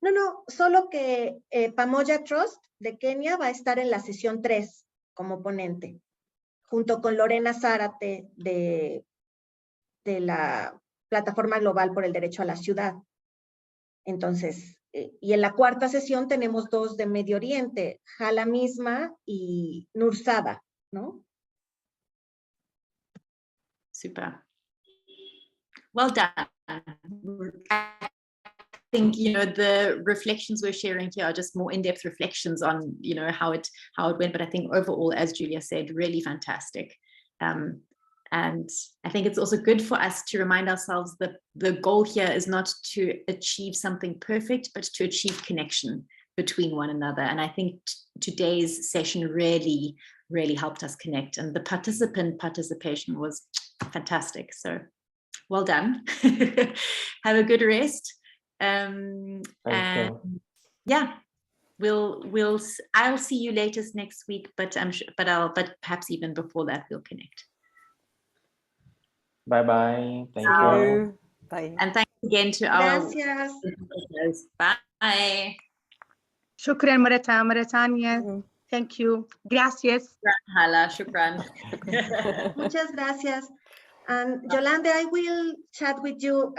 No, solo que Pamoja Trust de Kenia va a estar en la sesión 3 como ponente, junto con Lorena Zárate de la Plataforma Global por el Derecho a la Ciudad. Entonces, y en la 4ª sesión tenemos 2 de Medio Oriente, Hala misma y Nursaba, ¿no? Super. Well done. I think, you know, the reflections we're sharing here are just more in-depth reflections on, you know, how it went. But I think overall, as Julia said, really fantastic. And I think it's also good for us to remind ourselves that the goal here is not to achieve something perfect, but to achieve connection between one another. And I think today's session really, really helped us connect. And the participation was fantastic. So well done. Have a good rest. And yeah, I'll see you latest next week, but but perhaps even before that we'll connect. Bye. Thank you. Bye. And thanks again to our Gracias. Bye. شكرا مرة ثانية. Thank you. Gracias. Hala, shukran. Muchas gracias. And Yolanda, I will chat with you